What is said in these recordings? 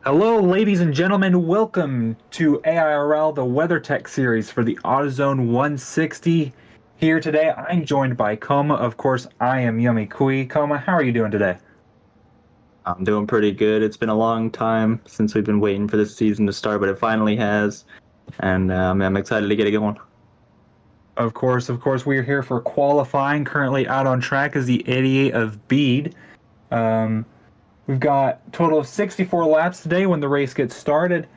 Hello, ladies and gentlemen. Welcome to AIRL the WeatherTech Series for the Autozone 160. Here today, I'm joined by Coma. Of course, I am Yummy Kui. Coma, how are you doing today? I'm doing pretty good. It's been a long time since we've been waiting for this season to start, but it finally has, and I'm excited to get it going. Of course, we are here for qualifying. Currently out on track is the 88 of Bede. Um, we've got a total of 64 laps today when the race gets started.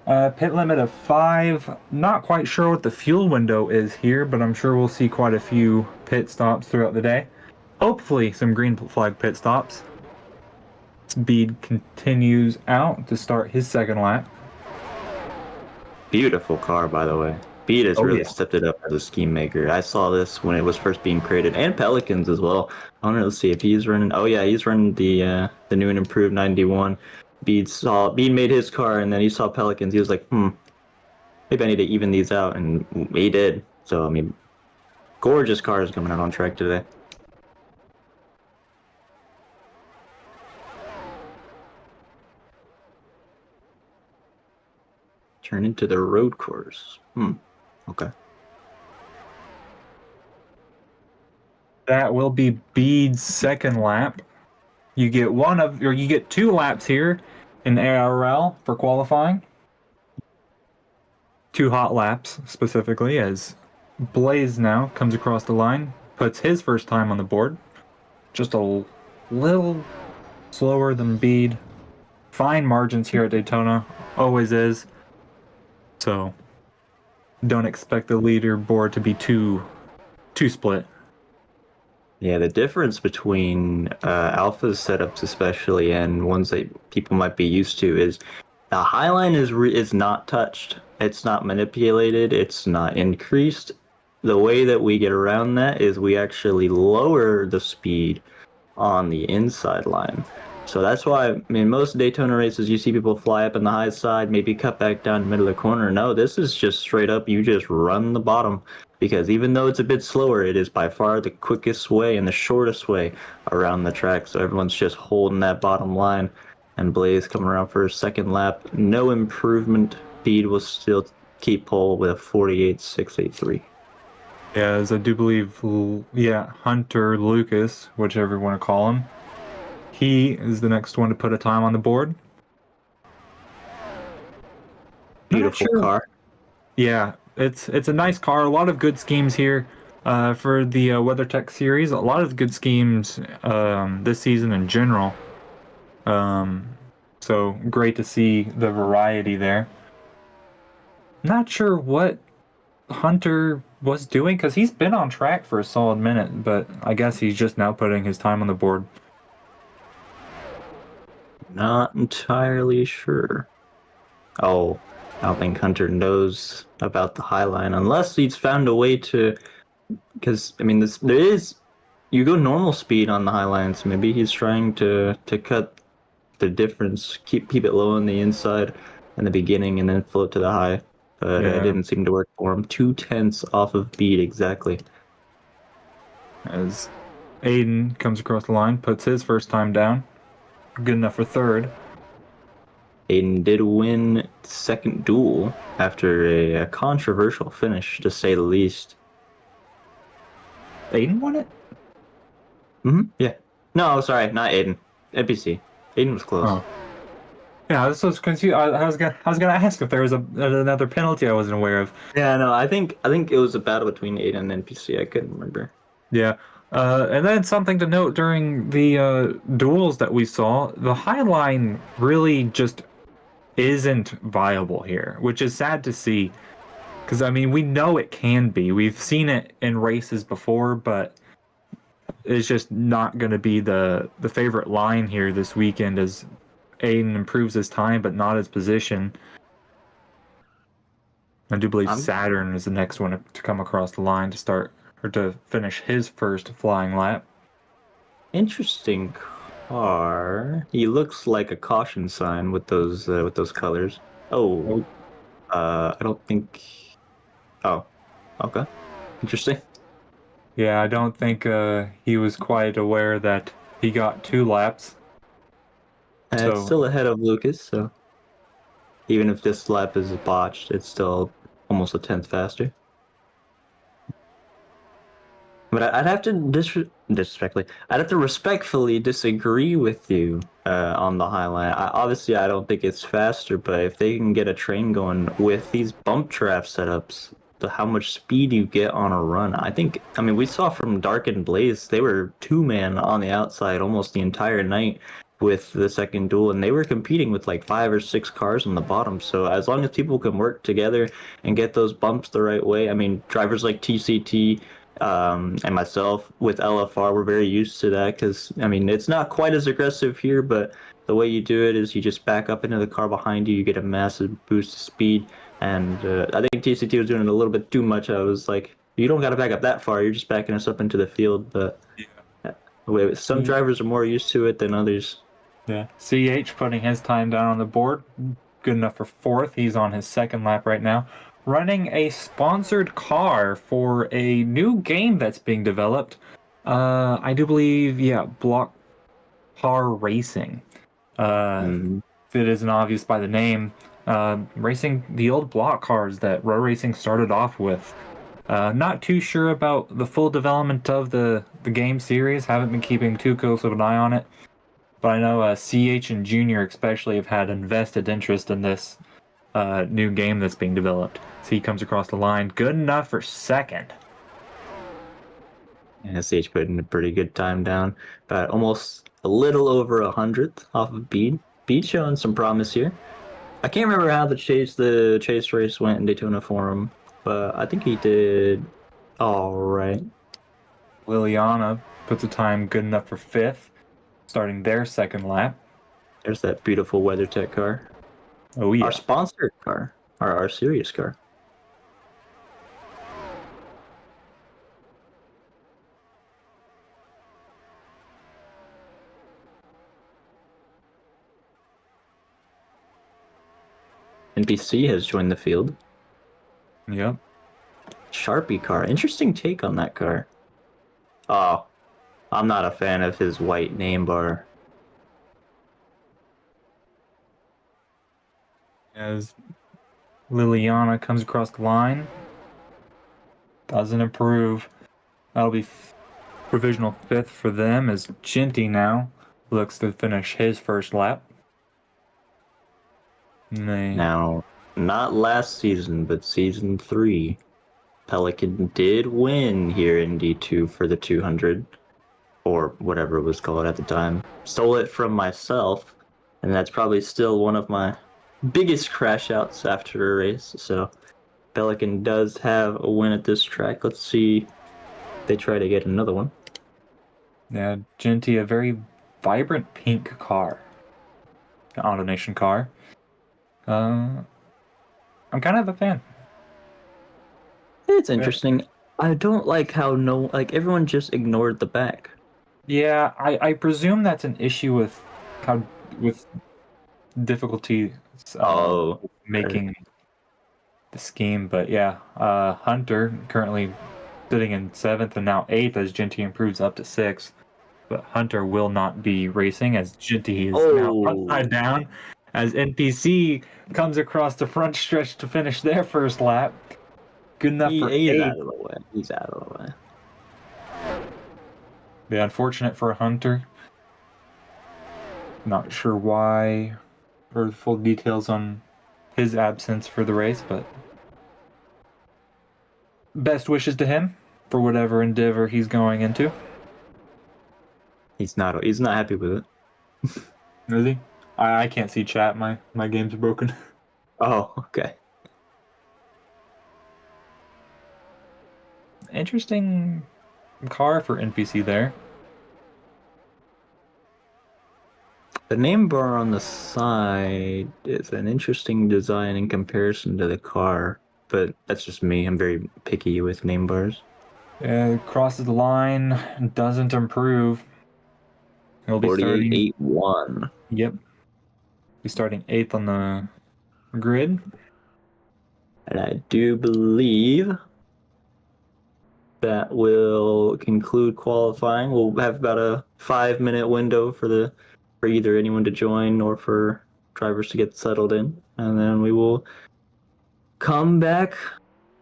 Pit limit of 5. Not quite sure what the fuel window is here, but I'm sure we'll see quite a few pit stops throughout the day. Hopefully some green flag pit stops. Speed continues out to start his second lap. Beautiful car, by the way. Beat has Oh really yeah. stepped it up as a scheme maker. I saw this when it was first being created, and Pelicans as well. I want to see if he's running. Oh yeah, he's running the new and improved 91. Bede made his car, and then he saw Pelicans. He was like, maybe I need to even these out, and he did. So I mean, gorgeous cars coming out on track today. Turn into the road course. Okay. That will be Bede's second lap. You get 2 laps here in ARL for qualifying. 2 hot laps specifically, as Blaze now comes across the line, puts his first time on the board. Just a little slower than Bede. Fine margins here at Daytona, always is. So don't expect the leaderboard to be too split. Yeah, the difference between Alpha's setups, especially, and ones that people might be used to, is the highline is not touched. It's not manipulated. It's not increased. The way that we get around that is we actually lower the speed on the inside line. So that's why, I mean, most Daytona races, you see people fly up in the high side, maybe cut back down the middle of the corner. No, this is just straight up. You just run the bottom because even though it's a bit slower, it is by far the quickest way and the shortest way around the track. So everyone's just holding that bottom line. And Blaze coming around for his second lap. No improvement. Speed will still keep pole with a 48.683. Yeah, as I do believe, Hunter Lucas, whichever you want to call him, he is the next one to put a time on the board. Not Beautiful sure. car. Yeah, it's a nice car. A lot of good schemes here for the WeatherTech series. A lot of good schemes this season in general. So great to see the variety there. Not sure what Hunter was doing because he's been on track for a solid minute, but I guess he's just now putting his time on the board. Not entirely sure. Oh, I don't think Hunter knows about the High Line unless he's found a way to. Because I mean, there is you go normal speed on the High Line, so maybe he's trying to cut the difference, keep it low on the inside in the beginning, and then float to the high. But it Yeah, didn't seem to work for him. 2/10 off of beat exactly. as Aiden comes across the line, puts his first time down. Good enough for third. Aiden did win second duel after a controversial finish, to say the least. Aiden won it? Yeah. No, sorry, not Aiden. NPC. Aiden was close. Oh. Yeah, this was confused. I was gonna ask if there was another penalty I wasn't aware of. Yeah, no, I think it was a battle between Aiden and NPC. I couldn't remember. Yeah. And then something to note during the duels that we saw, the high line really just isn't viable here, which is sad to see. Because, I mean, we know it can be. We've seen it in races before, but it's just not going to be the favorite line here this weekend as Aiden improves his time, but not his position. I do believe I'm Saturn is the next one to come across the line to start or to finish his first flying lap. Interesting car. He looks like a caution sign with those colors. Oh, Oh, I don't think. Oh, okay. Interesting. yeah, I don't think he was quite aware that he got 2 laps. It's So still ahead of Lucas, so Even if this lap is botched, it's still almost a tenth faster. But I'd have to disrespectfully, I'd have to respectfully disagree with you on the Highline. Obviously, I don't think it's faster, but if they can get a train going with these bump trap setups, how much speed you get on a run, I mean, we saw from Dark and Blaze, they were two-man on the outside almost the entire night with the second duel, and they were competing with like 5 or 6 cars on the bottom. So as long as people can work together and get those bumps the right way, I mean, drivers like TCT and myself with LFR, we're very used to that because, I mean, it's not quite as aggressive here, but the way you do it is you just back up into the car behind you, you get a massive boost of speed, and I think TCT was doing it a little bit too much. I was like, you don't got to back up that far, you're just backing us up into the field, but some drivers are more used to it than others. Yeah. CH putting his time down on the board. Good enough for fourth. He's on his second lap right now. Running a sponsored car for a new game that's being developed. I do believe, yeah, Block Car Racing. If it isn't obvious by the name, racing the old block cars that Row Racing started off with. Not too sure about the full development of the game series. Haven't been keeping too close of an eye on it. But I know CH and Junior especially have had invested interest in this new game that's being developed. So he comes across the line. Good enough for second. Yeah, CH putting a pretty good time down. But almost a little over 100th off of Bede. Bede showing some promise here. I can't remember how the chase race went in Daytona for him, but I think he did all right. Liliana puts a time good enough for fifth, starting their second lap. There's that beautiful WeatherTech car. Oh yeah. Our sponsored car. Our serious car. NPC has joined the field. Yep. Sharpie car. Interesting take on that car. Oh, I'm not a fan of his white name bar. As Liliana comes across the line, doesn't improve. That'll be provisional fifth for them as Ginty now looks to finish his first lap. Now, not last season, but season 3, Pelican did win here in D2 for the 200, or whatever it was called at the time. Stole it from myself, and that's probably still one of my biggest crash outs after a race. So Pelican does have a win at this track. Let's see if they try to get another one. Yeah, Ginty, a very vibrant pink car. AutoNation car. I'm kind of a fan. It's interesting. I don't like how everyone just ignored the back. Yeah, I presume that's an issue with difficulty making the scheme, but yeah, Hunter currently sitting in 7th and now 8th as Ginty improves up to 6th. But Hunter will not be racing as Ginty is now upside down as NPC comes across the front stretch to finish their first lap. Good enough for 8th. He's out of the way. He's out of the way. Yeah, unfortunate for Hunter. Not sure why or the full details on his absence for the race, but best wishes to him for whatever endeavor he's going into. He's not happy with it. Is he? I can't see chat. My game's broken. Oh, okay. Interesting car for NPC there. The name bar on the side is an interesting design in comparison to the car, but that's just me. I'm very picky with name bars. Yeah, crosses the line, doesn't improve. He'll be 48.81. Yep. Be starting 8th on the grid. And I do believe that will conclude qualifying. We'll have about a 5-minute window for either anyone to join or for drivers to get settled in, and then we will come back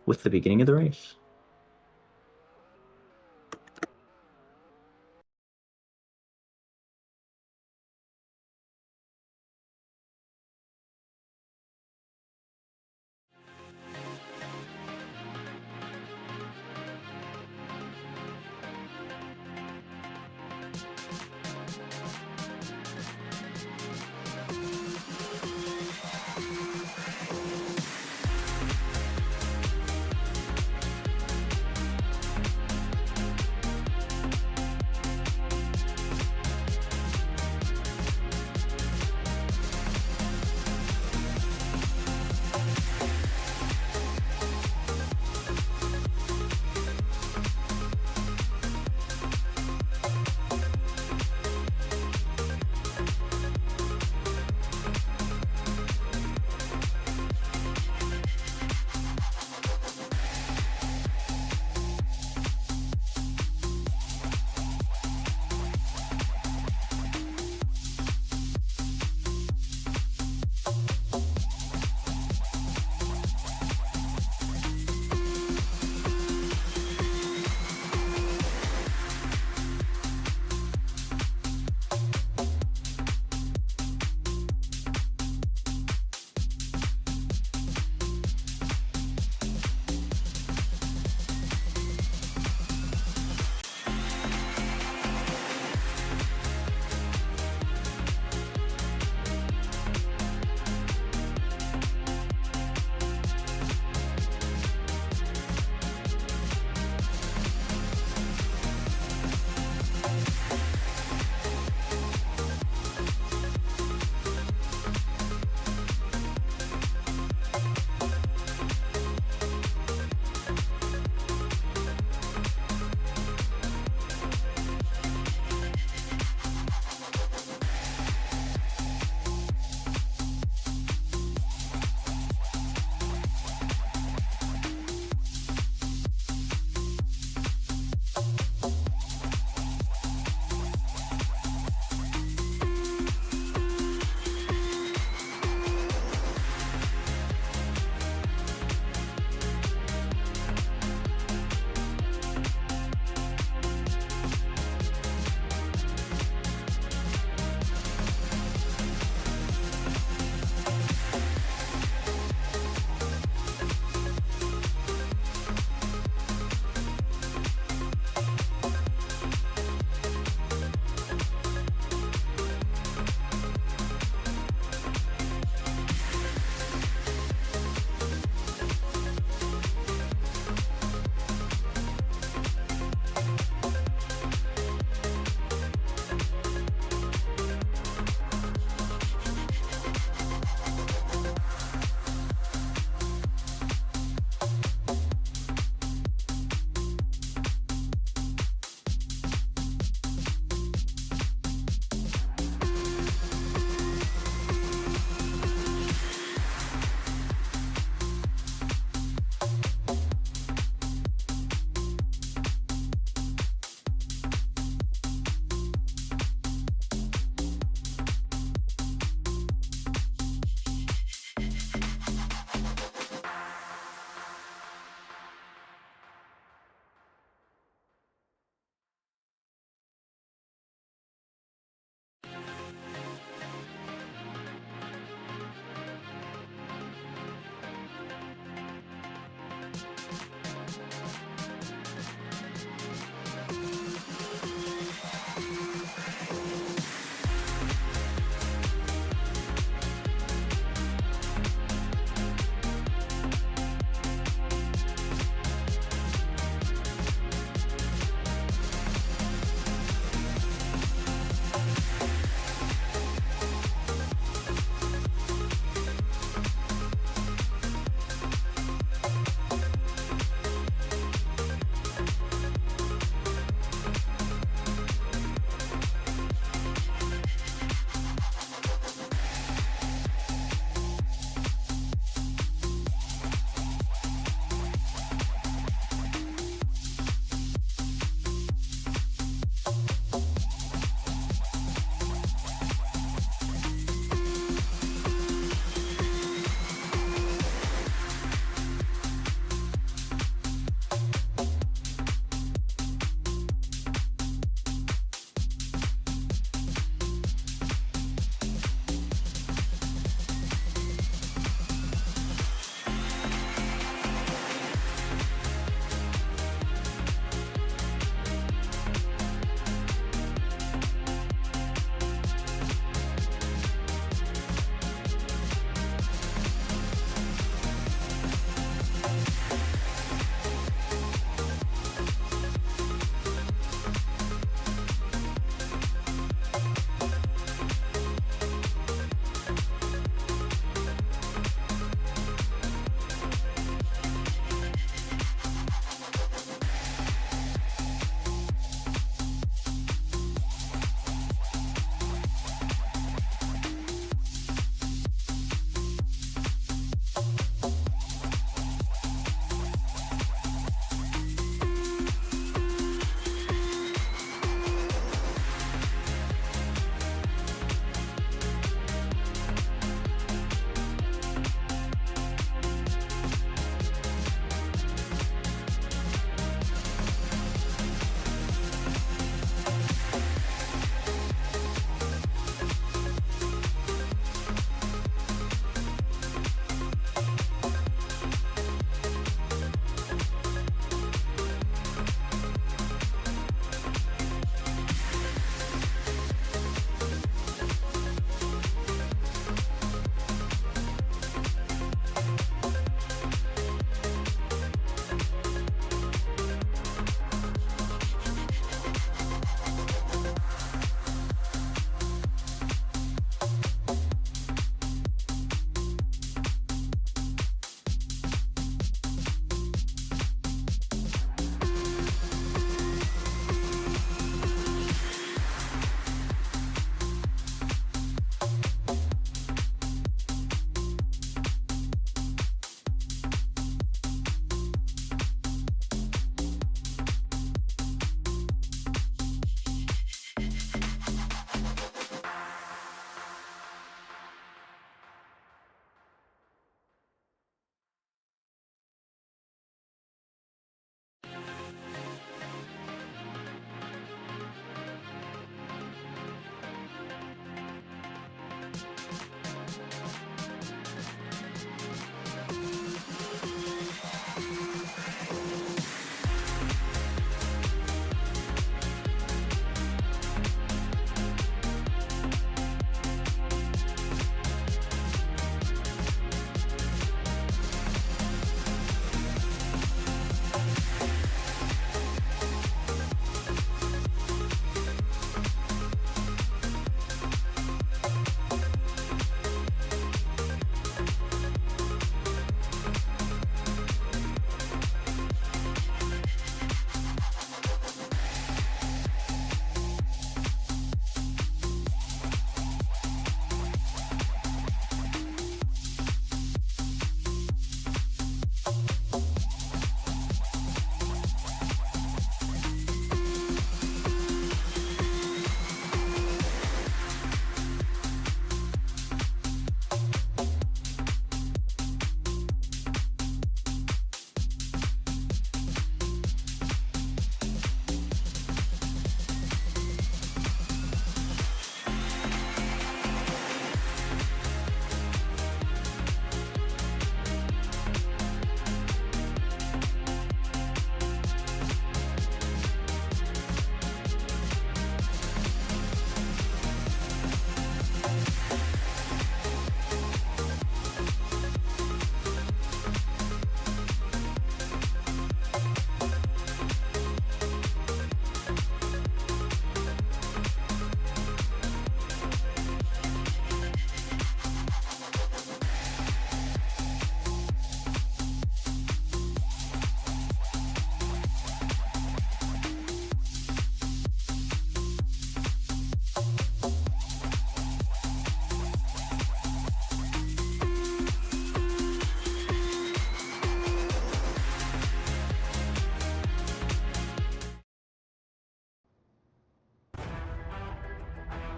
with the beginning of the race.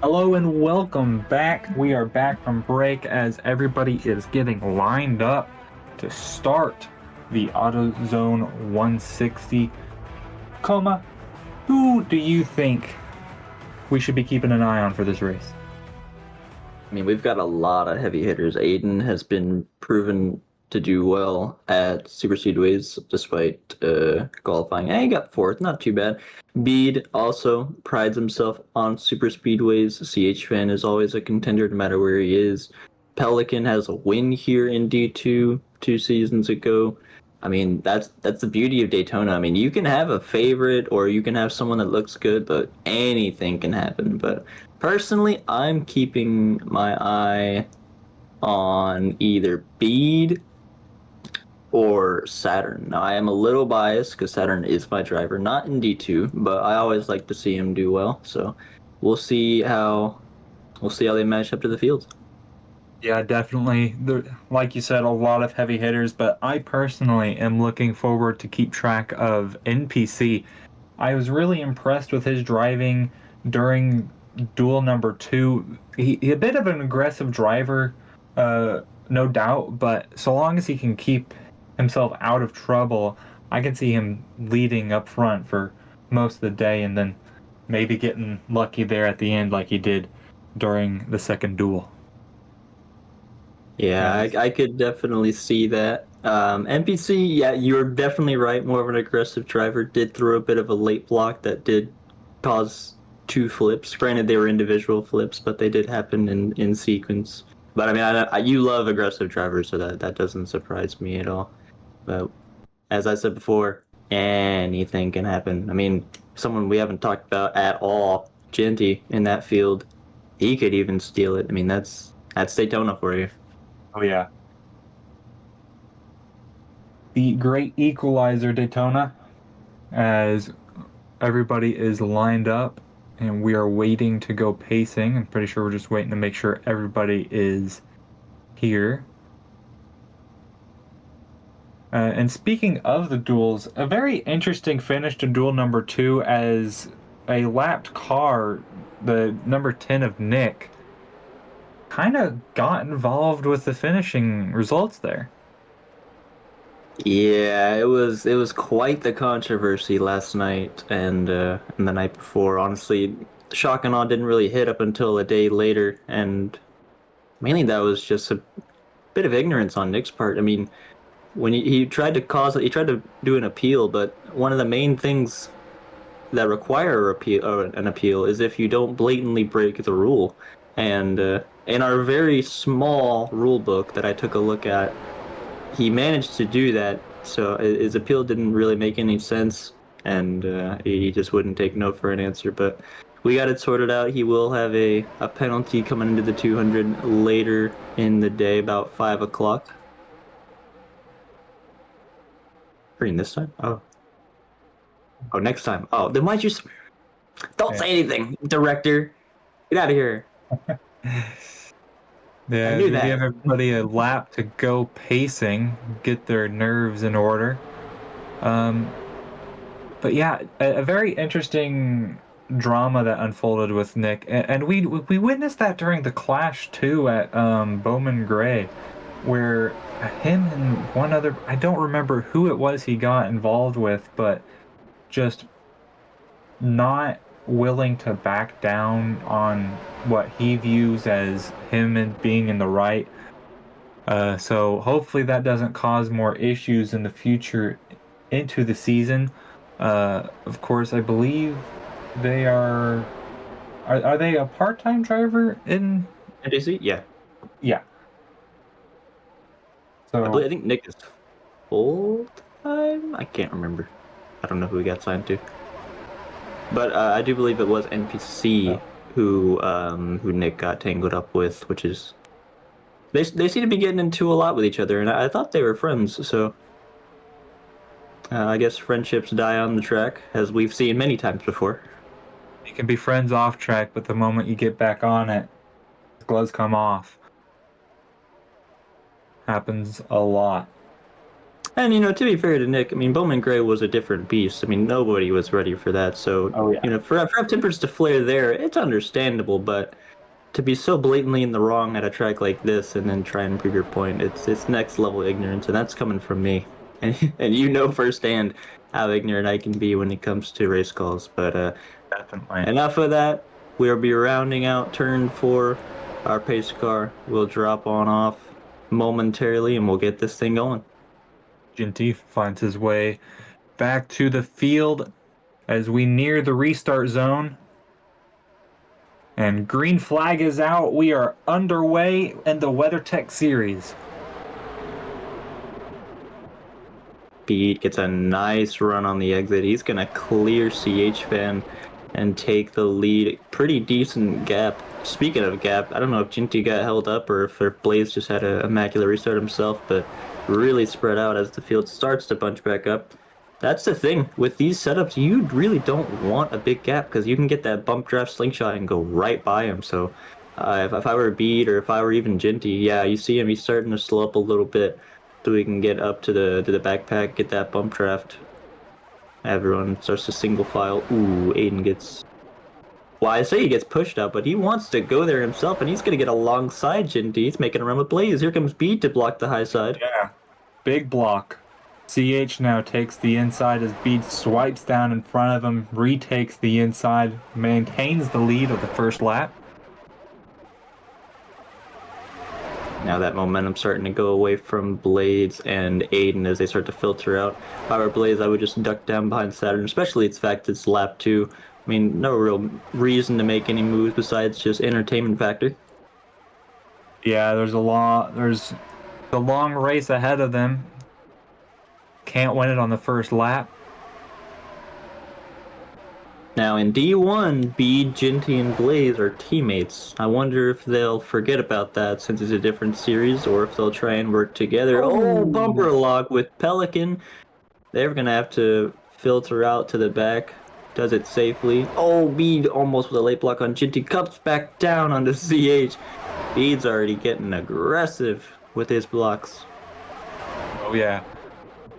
Hello and welcome back. We are back from break as everybody is getting lined up to start the Autozone 160. Coma, who do you think we should be keeping an eye on for this race? I mean, we've got a lot of heavy hitters. Aiden has been proven to do well at super speedways despite qualifying. He got fourth, not too bad. Bede also prides himself on super speedways. CH Fan is always a contender no matter where he is. Pelican has a win here in D2 2 seasons ago. I mean, that's the beauty of Daytona. I mean, you can have a favorite or you can have someone that looks good, but anything can happen. But personally, I'm keeping my eye on either Bede or Saturn. Now, I am a little biased because Saturn is my driver, not in D2, but I always like to see him do well. So we'll see how they match up to the fields. Yeah, definitely. Like you said, a lot of heavy hitters, but I personally am looking forward to keep track of NPC. I was really impressed with his driving during duel number 2. He a bit of an aggressive driver, no doubt, but so long as he can keep himself out of trouble, I can see him leading up front for most of the day and then maybe getting lucky there at the end like he did during the second duel. Yeah, I could definitely see that. NPC, yeah, you're definitely right. More of an aggressive driver. Did throw a bit of a late block that did cause 2 flips. Granted, they were individual flips, but they did happen in sequence. But I mean, you love aggressive drivers, so that doesn't surprise me at all. But as I said before, anything can happen. I mean, someone we haven't talked about at all, Genty in that field, he could even steal it. I mean, that's Daytona for you. Oh, yeah. The great equalizer Daytona, as everybody is lined up and we are waiting to go pacing. I'm pretty sure we're just waiting to make sure everybody is here. And speaking of the duels, a very interesting finish to duel number 2 as a lapped car, the number 10 of Nick, kind of got involved with the finishing results there. Yeah, it was quite the controversy last night and the night before. Honestly, shock and awe didn't really hit up until a day later, and mainly that was just a bit of ignorance on Nick's part. I mean, when he tried to do an appeal, but one of the main things that require an appeal is if you don't blatantly break the rule. And in our very small rule book that I took a look at, he managed to do that. So his appeal didn't really make any sense, and he just wouldn't take no for an answer. But we got it sorted out. He will have a penalty coming into the 200 later in the day, about 5 o'clock. Green this time? Oh, next time. Oh, then why'd you... Don't say anything, director. Get out of here. Yeah, I knew we that. give everybody a lap to go pacing, get their nerves in order. But yeah, a very interesting drama that unfolded with Nick, and we witnessed that during the clash too at Bowman Gray, where him and one other, I don't remember who it was he got involved with, but just not willing to back down on what he views as him and being in the right. So hopefully that doesn't cause more issues in the future into the season. Of course, I believe they are they a part-time driver in NDC? Yeah. Yeah. So I think Nick is full time. I can't remember. I don't know who he got signed to. But I do believe it was NPC who Nick got tangled up with, which is they seem to be getting into a lot with each other, and I thought they were friends. So I guess friendships die on the track, as we've seen many times before. you can be friends off track, but the moment you get back on it, gloves come off. Happens a lot. And, to be fair to Nick, I mean, Bowman Gray was a different beast. I mean, nobody was ready for that. So, Oh yeah. for tempers to flare there, it's understandable, but to be so blatantly in the wrong at a track like this and then try and prove your point, it's next level ignorance, and that's coming from me. And you know firsthand how ignorant I can be when it comes to race calls. But Definitely. enough of that. We'll be rounding out turn 4. Our pace car will drop on off momentarily, and we'll get this thing going. Ginty finds his way back to the field as we near the restart zone. And green flag is out. We are underway in the WeatherTech Series. Speed gets a nice run on the exit. He's going to clear CH Fan and take the lead. Pretty decent gap. Speaking of gap, I don't know if Ginty got held up or if Blaze just had an immaculate restart himself, but really spread out as the field starts to bunch back up. That's the thing. With these setups, you really don't want a big gap because you can get that bump draft slingshot and go right by him. So if I were Beat or if I were even Ginty, yeah, you see him, he's starting to slow up a little bit so we can get up to the backpack, get that bump draft. Everyone starts to single file. Ooh, Aiden gets... Well, I say he gets pushed out, but he wants to go there himself, and he's going to get alongside Ginty. He's making a run with Blaze. Here comes Beat to block the high side. Yeah, big block. CH now takes the inside as Beat swipes down in front of him, retakes the inside, maintains the lead of the first lap. Now that momentum's starting to go away from Blades and Aiden as they start to filter out. If I were Blaze, I would just duck down behind Saturn, especially its fact it's lap 2. I mean, no real reason to make any moves besides just entertainment factor. Yeah, there's a long race ahead of them. Can't win it on the first lap. Now in D1, Bede, Ginty, and Blaze are teammates. I wonder if they'll forget about that since it's a different series, or if they'll try and work together. Oh, bumper lock with Pelican. They're gonna have to filter out to the back. Does it safely. Oh, Bede almost with a late block on Ginty. Cups back down onto CH. Bede's already getting aggressive with his blocks. Oh yeah.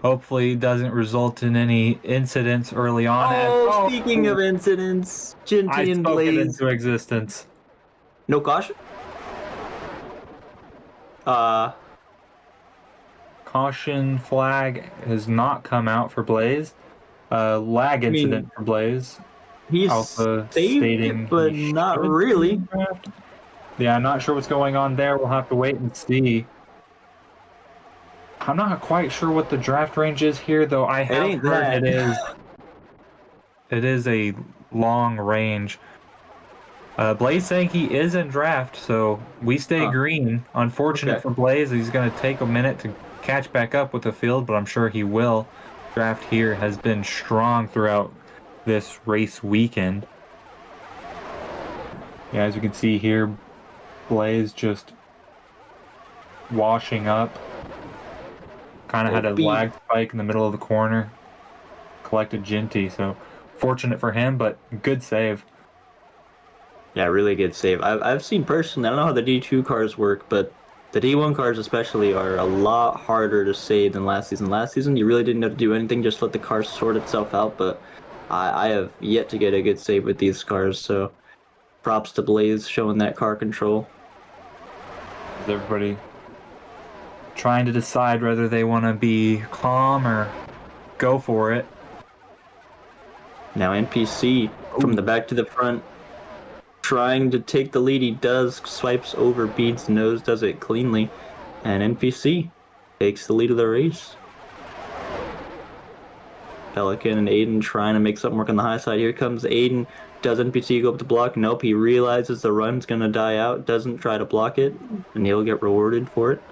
Hopefully it doesn't result in any incidents early on. Speaking of incidents, Ginty and Blaze. It into existence. No caution? Caution flag has not come out for Blaze. Lag incident for Blaze. He's Alpha saved stating it, but not really. Yeah, I'm not sure what's going on there. We'll have to wait and see. I'm not quite sure what the draft range is here, though. I have heard it is a long range. Blaze saying he is in draft, so we stay green. Unfortunate for Blaze, he's going to take a minute to catch back up with the field, but I'm sure he will. Draft here has been strong throughout this race weekend. Yeah, as you can see here, Blaze just washing up. Kind of had a lag spike in the middle of the corner. Collected Ginty, so fortunate for him, but good save. Yeah, really good save. I've seen personally, I don't know how the D2 cars work, but the D1 cars especially are a lot harder to save than last season. Last season, you really didn't have to do anything, just let the car sort itself out, but I have yet to get a good save with these cars, so props to Blaze showing that car control. Is everybody trying to decide whether they want to be calm or go for it? Now NPC from the back to the front, trying to take the lead. He does, swipes over Bede's nose, does it cleanly, and NPC takes the lead of the race. Pelican and Aiden trying to make something work on the high side. Here comes Aiden. Does NPC go up the block? Nope, he realizes the run's gonna die out, doesn't try to block it, and he'll get rewarded for it.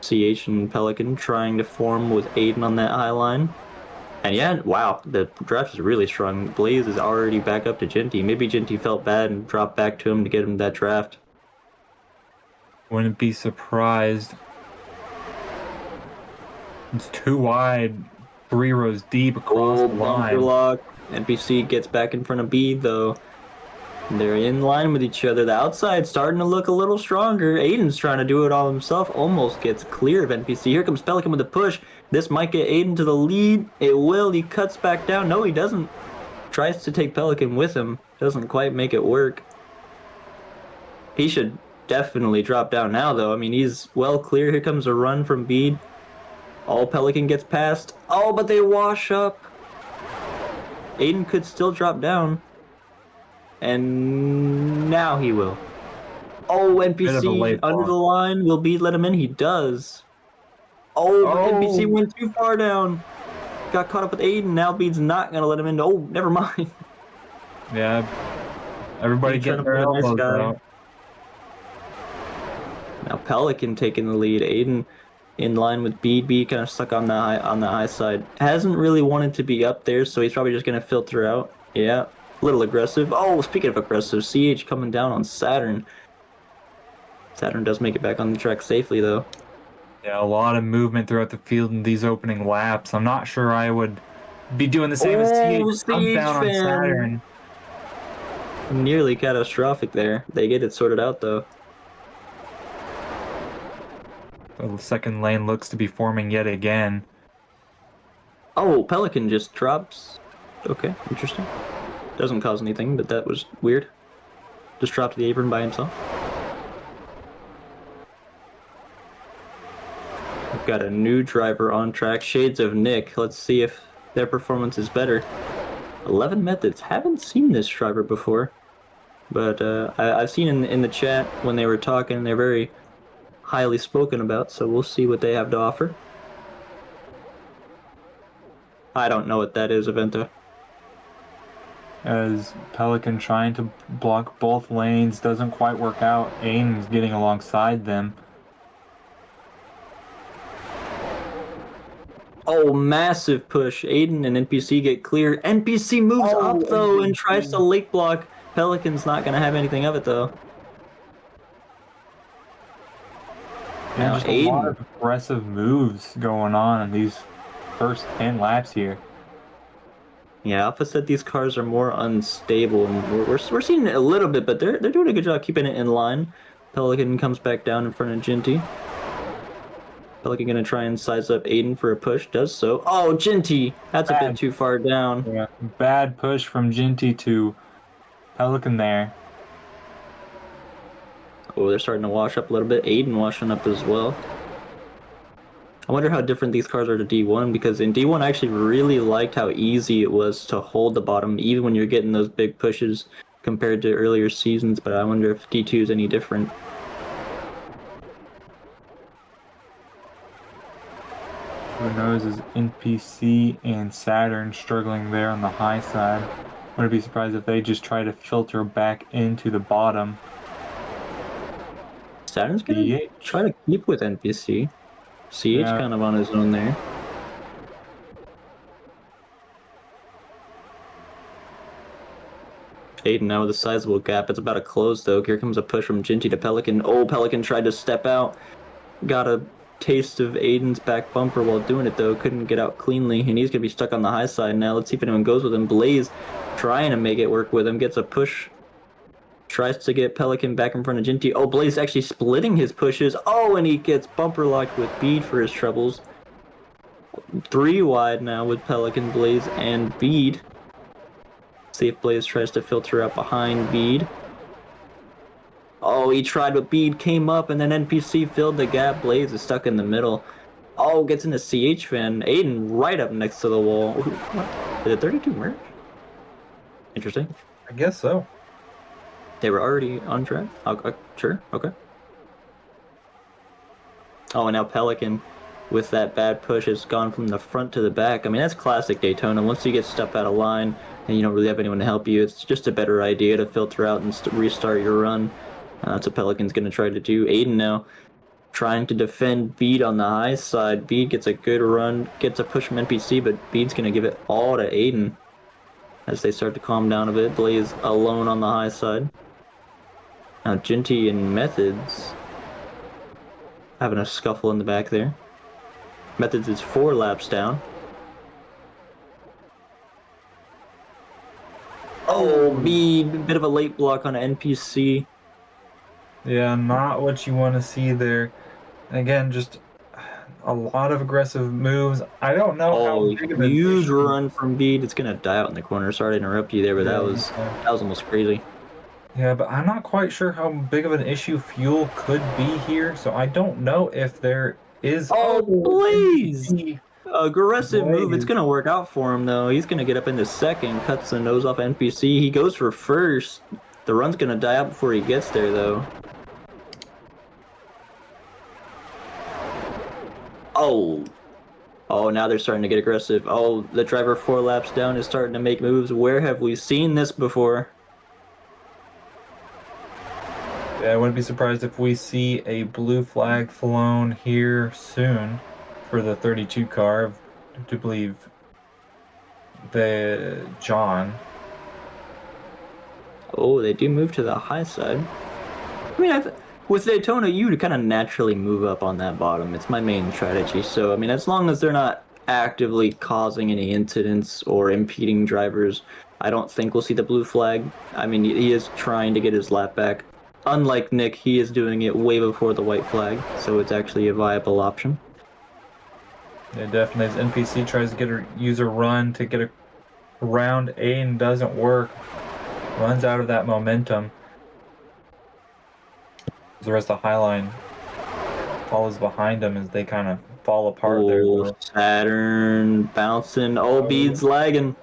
CH and Pelican trying to form with Aiden on that high line. And yeah, wow, the draft is really strong. Blaze is already back up to Ginty. Maybe Ginty felt bad and dropped back to him to get him that draft. Wouldn't be surprised. It's too wide, 3 rows deep across the line. Bumper lock. NPC gets back in front of Bede though. They're in line with each other. The outside's starting to look a little stronger. Aiden's trying to do it all himself. Almost gets clear of NPC. Here comes Pelican with a push. This might get Aiden to the lead. It will. He cuts back down. No, he doesn't. Tries to take Pelican with him. Doesn't quite make it work. He should definitely drop down now, though. I mean, he's well clear. Here comes a run from Bede. Oh, Pelican gets past. Oh, but they wash up. Aiden could still drop down. And now he will. Oh, NPC under the line. Will Bede let him in? He does. Oh, NPC went too far down. Got caught up with Aiden. Now Bede's not going to let him in. Oh, never mind. Yeah. Everybody getting their elbows out. Now Pelican taking the lead. Aiden in line with Bede. Bede kind of stuck on the high side. Hasn't really wanted to be up there, so he's probably just going to filter out. Yeah. A little aggressive. Oh, speaking of aggressive, CH coming down on Saturn. Saturn does make it back on the track safely, though. Yeah, a lot of movement throughout the field in these opening laps. I'm not sure I would be doing the same as CH. Come down on Saturn. Nearly catastrophic there. They get it sorted out, though. The second lane looks to be forming yet again. Oh, Pelican just drops. Okay, interesting. Doesn't cause anything, but that was weird. Just dropped the apron by himself. We've got a new driver on track, Shades of Nick. Let's see if their performance is better. 11 Methods. Haven't seen this driver before, but I've seen in the chat when they were talking, they're very highly spoken about, so we'll see what they have to offer. I don't know what that is, Avento. As Pelican trying to block both lanes, doesn't quite work out. Aiden's getting alongside them. Oh, massive push. Aiden and NPC get clear. NPC moves up, though, and tries to late block. Pelican's not going to have anything of it, though. Now, just a lot of aggressive moves going on in these first 10 laps here. Yeah, Alpha said these cars are more unstable, and we're seeing it a little bit, but they're doing a good job keeping it in line. Pelican comes back down in front of Ginty. Pelican gonna try and size up Aiden for a push. Does so. Oh, Ginty! That's a bit too far down. Yeah, bad push from Ginty to Pelican there. Oh, they're starting to wash up a little bit. Aiden washing up as well. I wonder how different these cars are to D1, because in D1 I actually really liked how easy it was to hold the bottom, even when you're getting those big pushes compared to earlier seasons, but I wonder if D2 is any different. Who knows, is NPC and Saturn struggling there on the high side. Wouldn't be surprised if they just try to filter back into the bottom. Saturn's gonna try to keep with NPC. CH kind of on his own there. Aiden now with a sizable gap. It's about to close, though. Here comes a push from Ginty to Pelican. Oh, Pelican tried to step out. Got a taste of Aiden's back bumper while doing it, though. Couldn't get out cleanly, and he's going to be stuck on the high side now. Let's see if anyone goes with him. Blaze trying to make it work with him. Gets a push. Tries to get Pelican back in front of Ginty. Oh, Blaze actually splitting his pushes. Oh, and he gets bumper locked with Bede for his troubles. 3 wide now with Pelican, Blaze, and Bede. See if Blaze tries to filter out behind Bede. Oh, he tried, but Bede came up, and then NPC filled the gap. Blaze is stuck in the middle. Oh, gets into CH fan. Aiden right up next to the wall. What? Did it 32 merge? Interesting. I guess so. They were already on track? Okay, sure, okay. Oh, and now Pelican, with that bad push, has gone from the front to the back. I mean, that's classic Daytona. Once you get stuck out of line and you don't really have anyone to help you, it's just a better idea to filter out and restart your run. That's what Pelican's going to try to do. Aiden now trying to defend Bede on the high side. Bede gets a good run, gets a push from NPC, but Bede's going to give it all to Aiden as they start to calm down a bit. Blaze alone on the high side. Now Ginty and Methods having a scuffle in the back there. Methods is 4 laps down. Oh, B, bit of a late block on an NPC. Yeah, not what you want to see there. Again, just a lot of aggressive moves. I don't know how Oh, big of an huge issue. run from Bede. It's gonna die out in the corner. Sorry to interrupt you there, but Yeah, that was almost crazy. yeah, but I'm not quite sure how big of an issue fuel could be here. So I don't know if there is. Oh, Oh, Blaze! NPC Aggressive move. It's Blaze. gonna work out for him though. He's gonna get up into second, cuts the nose off NPC. He goes for first. The run's gonna die out before he gets there though. Oh. Oh, now they're starting to get aggressive. Oh, the driver 4 laps down is starting to make moves. Where have we seen this before? Yeah, I wouldn't be surprised if we see a blue flag flown here soon for the 32 car. I do believe the John. Oh, they do move to the high side. I mean, with Daytona, you kind of naturally move up on that bottom. It's my main strategy. So, I mean, as long as they're not actively causing any incidents or impeding drivers, I don't think we'll see the blue flag. I mean, he is trying to get his lap back. Unlike Nick, he is doing it way before the white flag, so it's actually a viable option. Yeah, definitely. As NPC tries to get a user run to get around A and doesn't work. Runs out of that momentum. The rest of the Highline follows behind him as they kind of fall apart there. Oh, Though. Saturn bouncing. Oh, Bede's lagging.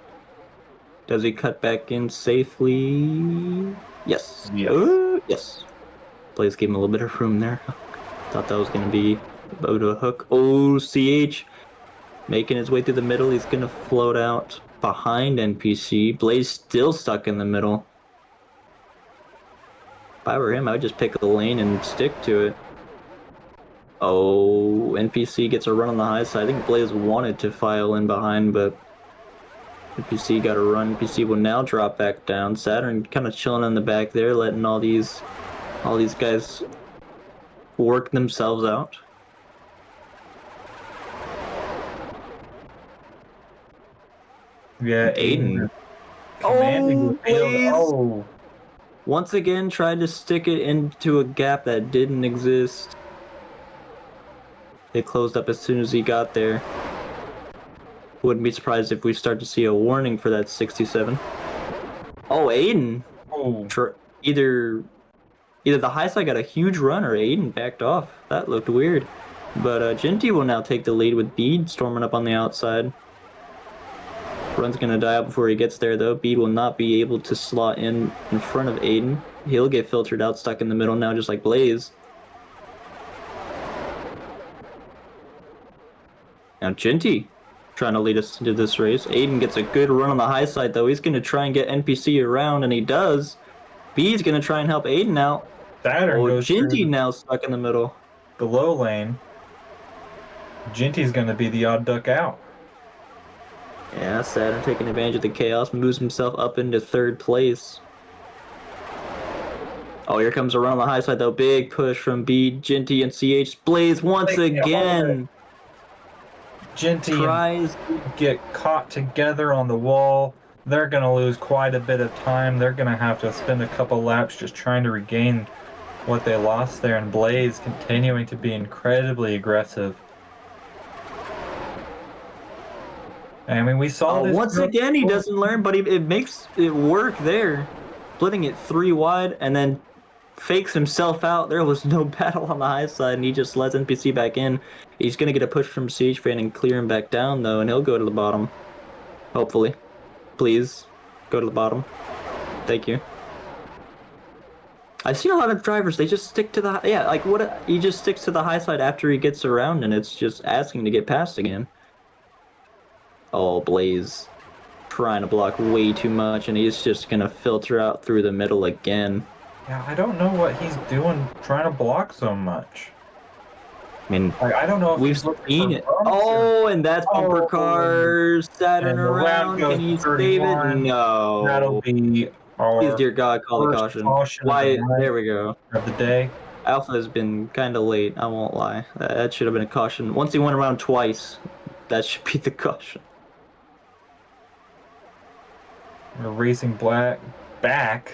Does he cut back in safely? Yes. Yes. Yes. Blaze gave him a little bit of room there. Thought that was going to be about a hook. Oh, CH making his way through the middle. He's going to float out behind NPC. Blaze still stuck in the middle. If I were him, I would just pick a lane and stick to it. Oh, NPC gets a run on the high side. I think Blaze wanted to file in behind, but NPC got a run. NPC will now drop back down. Saturn kind of chilling in the back there, letting all these guys work themselves out. Yeah, Aiden. commanding the field. Blaze! Oh, Once again, tried to stick it into a gap that didn't exist. It closed up as soon as he got there. Wouldn't be surprised if we start to see a warning for that 67. Oh, Aiden. oh. Either the high side got a huge run or Aiden backed off. That looked weird. But Genty will now take the lead with Bede storming up on the outside. Run's gonna die out before he gets there though. Bede will not be able to slot in front of Aiden. He'll get filtered out, stuck in the middle now, just like Blaze. Now Genty trying to lead us into this race. Aiden gets a good run on the high side though. He's gonna try and get NPC around, and he does. Bede's gonna try and help Aiden out. Saturn goes Genty through now stuck in the middle. the low lane. Genty's going to be the odd duck out. Yeah, Saturn taking advantage of the chaos, moves himself up into third place. Oh, here comes a run on the high side though. Big push from Bede, Genty, and CH. Blaze once again. Genty Tries get caught together on the wall. They're going to lose quite a bit of time. They're going to have to spend a couple laps just trying to regain what they lost there. And Blaze continuing to be incredibly aggressive. I mean, we saw this. once again, he doesn't learn, but it makes it work there. Splitting it 3 wide and then fakes himself out. There was no battle on the high side, and he just lets NPC back in. He's going to get a push from CH Fan and clear him back down, though, and he'll go to the bottom. Hopefully. Please, go to the bottom. Thank you. I've seen a lot of drivers, they just stick to the... Yeah, like, he just sticks to the high side after he gets around, and it's just asking to get past again. Oh, Blaze trying to block way too much, and he's just going to filter out through the middle again. Yeah, I don't know what he's doing trying to block so much. I mean, like, I don't know if we've seen it. Oh, and that's bumper cars. Saturn around. Can he save it? No. That'll be our Please, dear God, call the caution. Why? There we go. Of the day. Alpha has been kind of late, I won't lie. That should have been a caution. Once he went around twice, that should be the caution. We're racing back.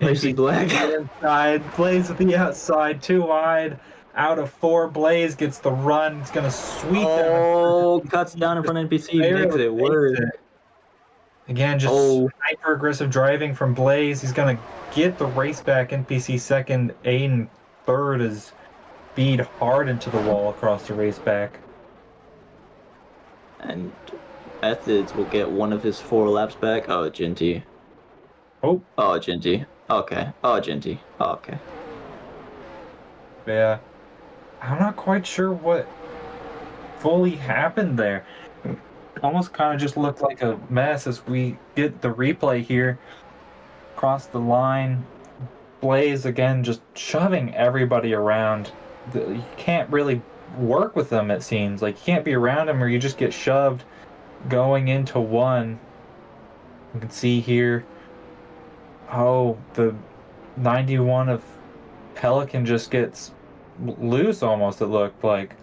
Racing Black. Inside, Blaze with the outside, too wide. Out of 4, Blaze gets the run. It's gonna sweep down. Oh, cuts down in front of NPC, makes Barely it makes worse. it. Again, just Oh, hyper aggressive driving from Blaze. He's gonna get the race back. NPC second, Aiden third is speed hard into the wall across the race back. and Methods will get one of his 4 laps back. Oh, Ginty. Oh, Oh, Ginty. Okay. Oh, Ginty. Oh, okay. yeah. I'm not quite sure what fully happened there. Almost kind of just looked like a mess as we get the replay here. Across the line, Blaze again just shoving everybody around. You can't really work with them, it seems. Like, you can't be around them or you just get shoved going into one. You can see here, oh, the 91 of Pelican just gets loose almost, it looked like,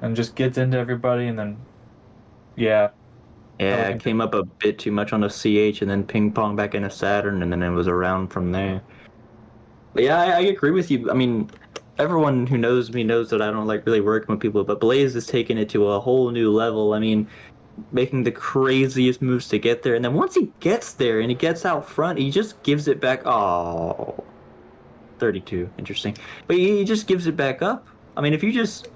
and just gets into everybody, and then, yeah. Yeah, Pelican. it came up a bit too much on the CH and then ping pong back into Saturn, and then it was around from there. But yeah, I agree with you. I mean, everyone who knows me knows that I don't like really working with people, but Blaze is taking it to a whole new level. I mean, making the craziest moves to get there, and then once he gets there and he gets out front, he just gives it back. Oh, 32, interesting. But he just gives it back up. I mean,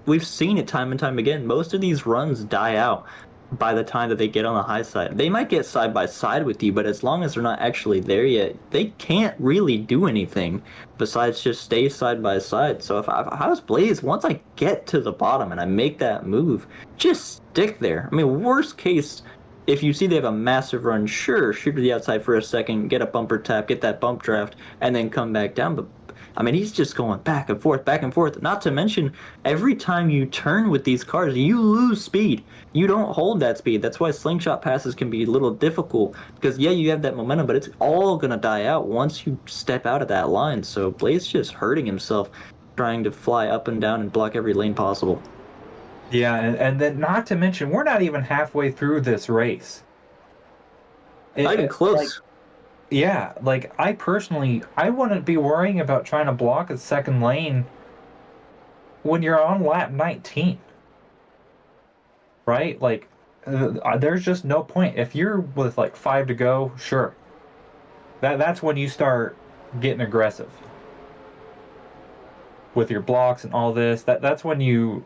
we've seen it time and time again. Most of these runs die out by the time that they get on the high side. They might get side by side with you, but as long as they're not actually there yet, they can't really do anything besides just stay side by side. So if I was Blaze, once I get to the bottom and I make that move, just stick there. I mean, worst case, if you see they have a massive run, sure, shoot to the outside for a second, get a bumper tap, get that bump draft, and then come back down. But I mean, he's just going back and forth, back and forth. Not to mention, every time you turn with these cars, you lose speed. You don't hold that speed. That's why slingshot passes can be a little difficult. Because, yeah, you have that momentum, but it's all going to die out once you step out of that line. So Blaze just hurting himself, trying to fly up and down and block every lane possible. Yeah, and then not to mention, we're not even halfway through this race. Not even close. Yeah, like, I wouldn't be worrying about trying to block a second lane when you're on lap 19. Right? Like, there's just no point. If you're with like 5 to go, sure. That's when you start getting aggressive with your blocks and all this. That's when you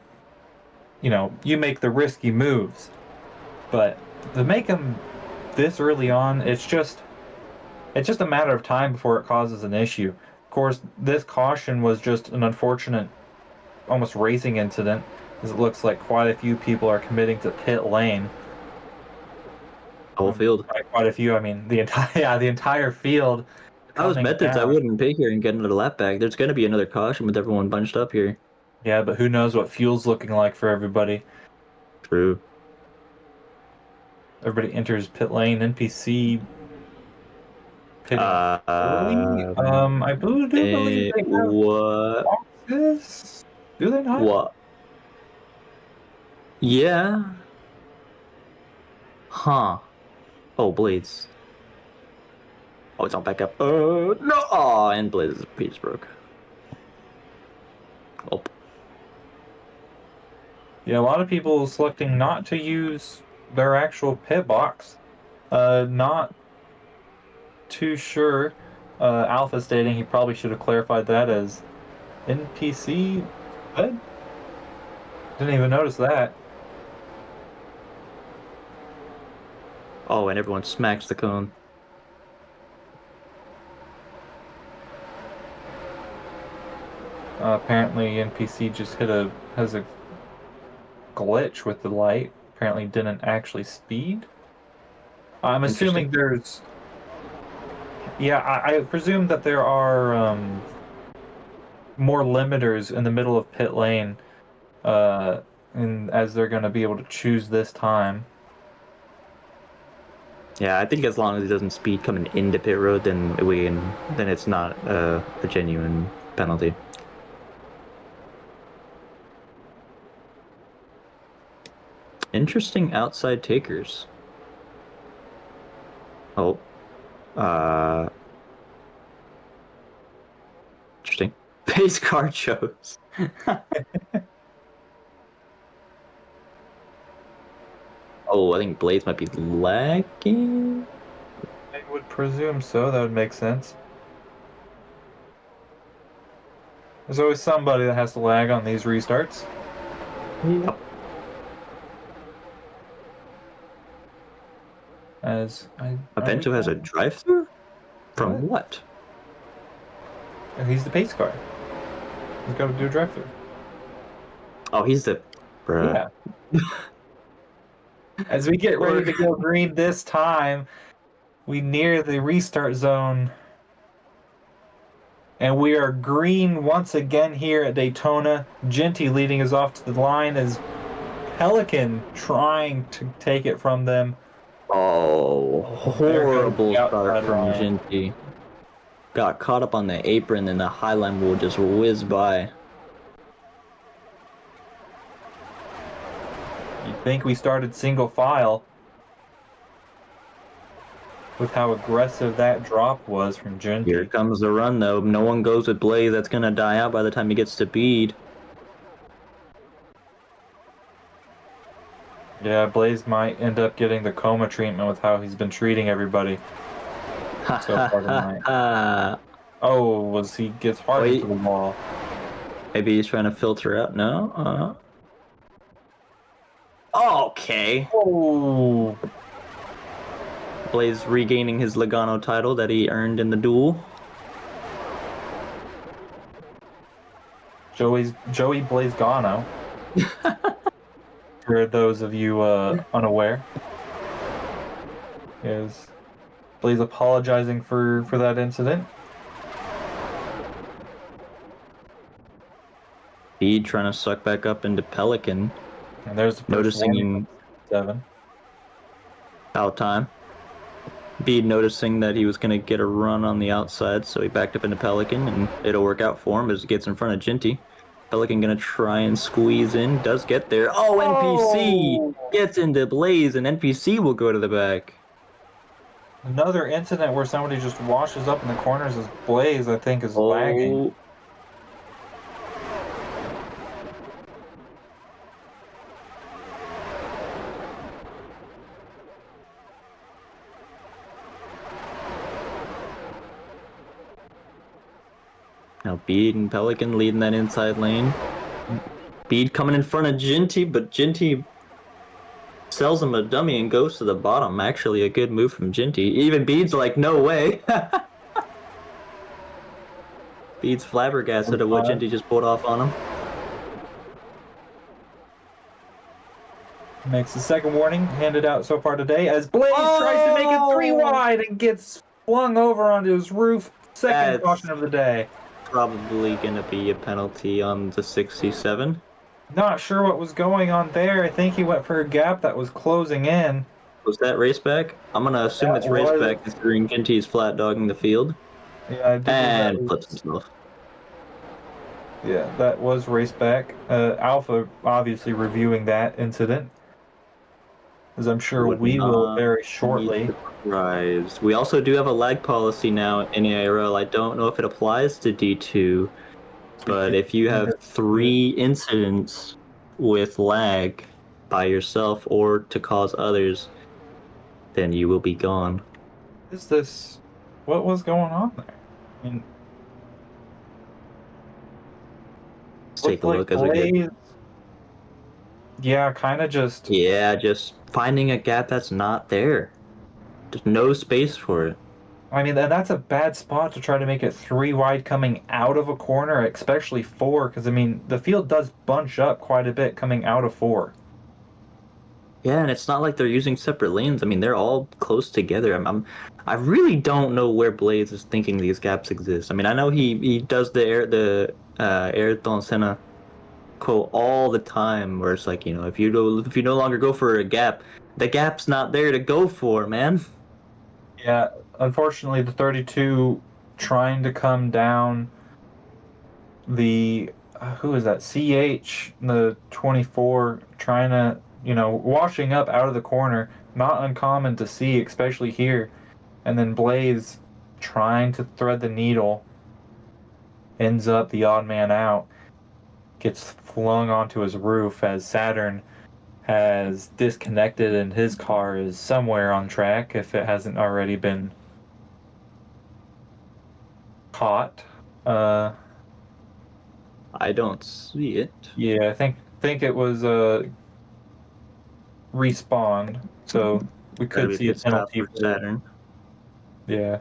make the risky moves. But to make them this early on, it's just a matter of time before it causes an issue. Of course, this caution was just an unfortunate, almost racing incident, as it looks like quite a few people are committing to pit lane. Whole field. By quite a few, I mean the entire field. If I was Methods, I down. wouldn't pick here and get another lap back. There's going to be another caution with everyone bunched up here. Yeah, but who knows what fuel's looking like for everybody. True. Everybody enters pit lane. NPC pitting early. I do believe they have what? boxes. Do they not? What? Yeah. Huh. Oh, Blades. Oh, it's on back up. No! Oh, and Blades' piece broke. Oh. Yeah, a lot of people selecting not to use their actual pit box. Not too sure. Alpha stating he probably should have clarified that as NPC. What? Didn't even notice that. Oh, and everyone smacks the cone. Apparently, NPC just has a glitch with the light. Apparently, didn't actually speed. I'm assuming there's. Yeah, I presume that there are more limiters in the middle of pit lane, and as they're going to be able to choose this time. Yeah, I think as long as he doesn't speed coming into pit road, then it's not a genuine penalty. Interesting outside takers. Oh, Interesting. Pace car shows. Oh, I think Blades might be lagging. I would presume so. That would make sense. There's always somebody that has to lag on these restarts. Yep. As Avento has a drive-through? From what? He's the pace car. He's got to do a drive-through. Oh, he's the... Bruh. Yeah. As we get ready to go green this time, we near the restart zone. And we are green once again here at Daytona. Genty leading us off to the line as Pelican trying to take it from them. Oh, horrible start from Genty. Got caught up on the apron and the highline will just whiz by. You'd think we started single file with how aggressive that drop was from Genty. Here comes the run though. No one goes with Blaze. That's gonna die out by the time he gets to Bede. Yeah, Blaze might end up getting the coma treatment with how he's been treating everybody. So far tonight. Oh, he gets hard into the wall. Maybe he's trying to filter out. No? Okay. Oh. Blaze regaining his Logano title that he earned in the duel. Joey Blaze Gano. For those of you unaware, is Blaze apologizing for that incident. Bede trying to suck back up into Pelican. And there's the noticing 7 out time. Bede noticing that he was going to get a run on the outside, so he backed up into Pelican, and it'll work out for him as he gets in front of Genty. Pelican going to try and squeeze in, does get there. Oh, NPC gets into Blaze, and NPC will go to the back. Another incident where somebody just washes up in the corners as Blaze, I think, is lagging. Now Bede and Pelican leading that inside lane. Bede coming in front of Genty, but Genty sells him a dummy and goes to the bottom. Actually, a good move from Genty. Even Bede's like, no way. Bede's flabbergasted at what Genty just pulled off on him. Makes the second warning handed out so far today as Blaze tries to make it 3 wide and gets flung over onto his roof. Second caution of the day. Probably going to be a penalty on the 67. Not sure what was going on there. I think he went for a gap that was closing in. Was that raceback? I'm going to assume it's raceback considering Genty's flat dogging the field. Yeah, I did. And flips himself. Yeah, that was raceback. Alpha obviously reviewing that incident, as I'm sure we will very shortly. We also do have a lag policy now in AIRL. I don't know if it applies to D2, but if you have 3 incidents with lag by yourself or to cause others, then you will be gone. Is this... What was going on there? I mean... Let's take a look as we get... Yeah, kind of just... Yeah, just finding a gap that's not there. There's no space for it. I mean, that's a bad spot to try to make it 3 wide coming out of a corner, especially 4, because, I mean, the field does bunch up quite a bit coming out of 4. Yeah, and it's not like they're using separate lanes. I mean, they're all close together. I really don't know where Blaze is thinking these gaps exist. I mean, I know he does the AIRL Senna quote all the time, where it's like, you know, if you no longer go for a gap, the gap's not there to go for, man. Yeah, unfortunately, the 32 trying to come down the who is that? CH, the 24 trying to, you know, washing up out of the corner. Not uncommon to see, especially here. and then Blaze, trying to thread the needle, ends up the odd man out, gets flung onto his roof as Saturn has disconnected and his car is somewhere on track if it hasn't already been caught. I don't see it. Yeah, I think it was respawned, so we That'd could be a see a pit stop penalty for Saturn. Yeah,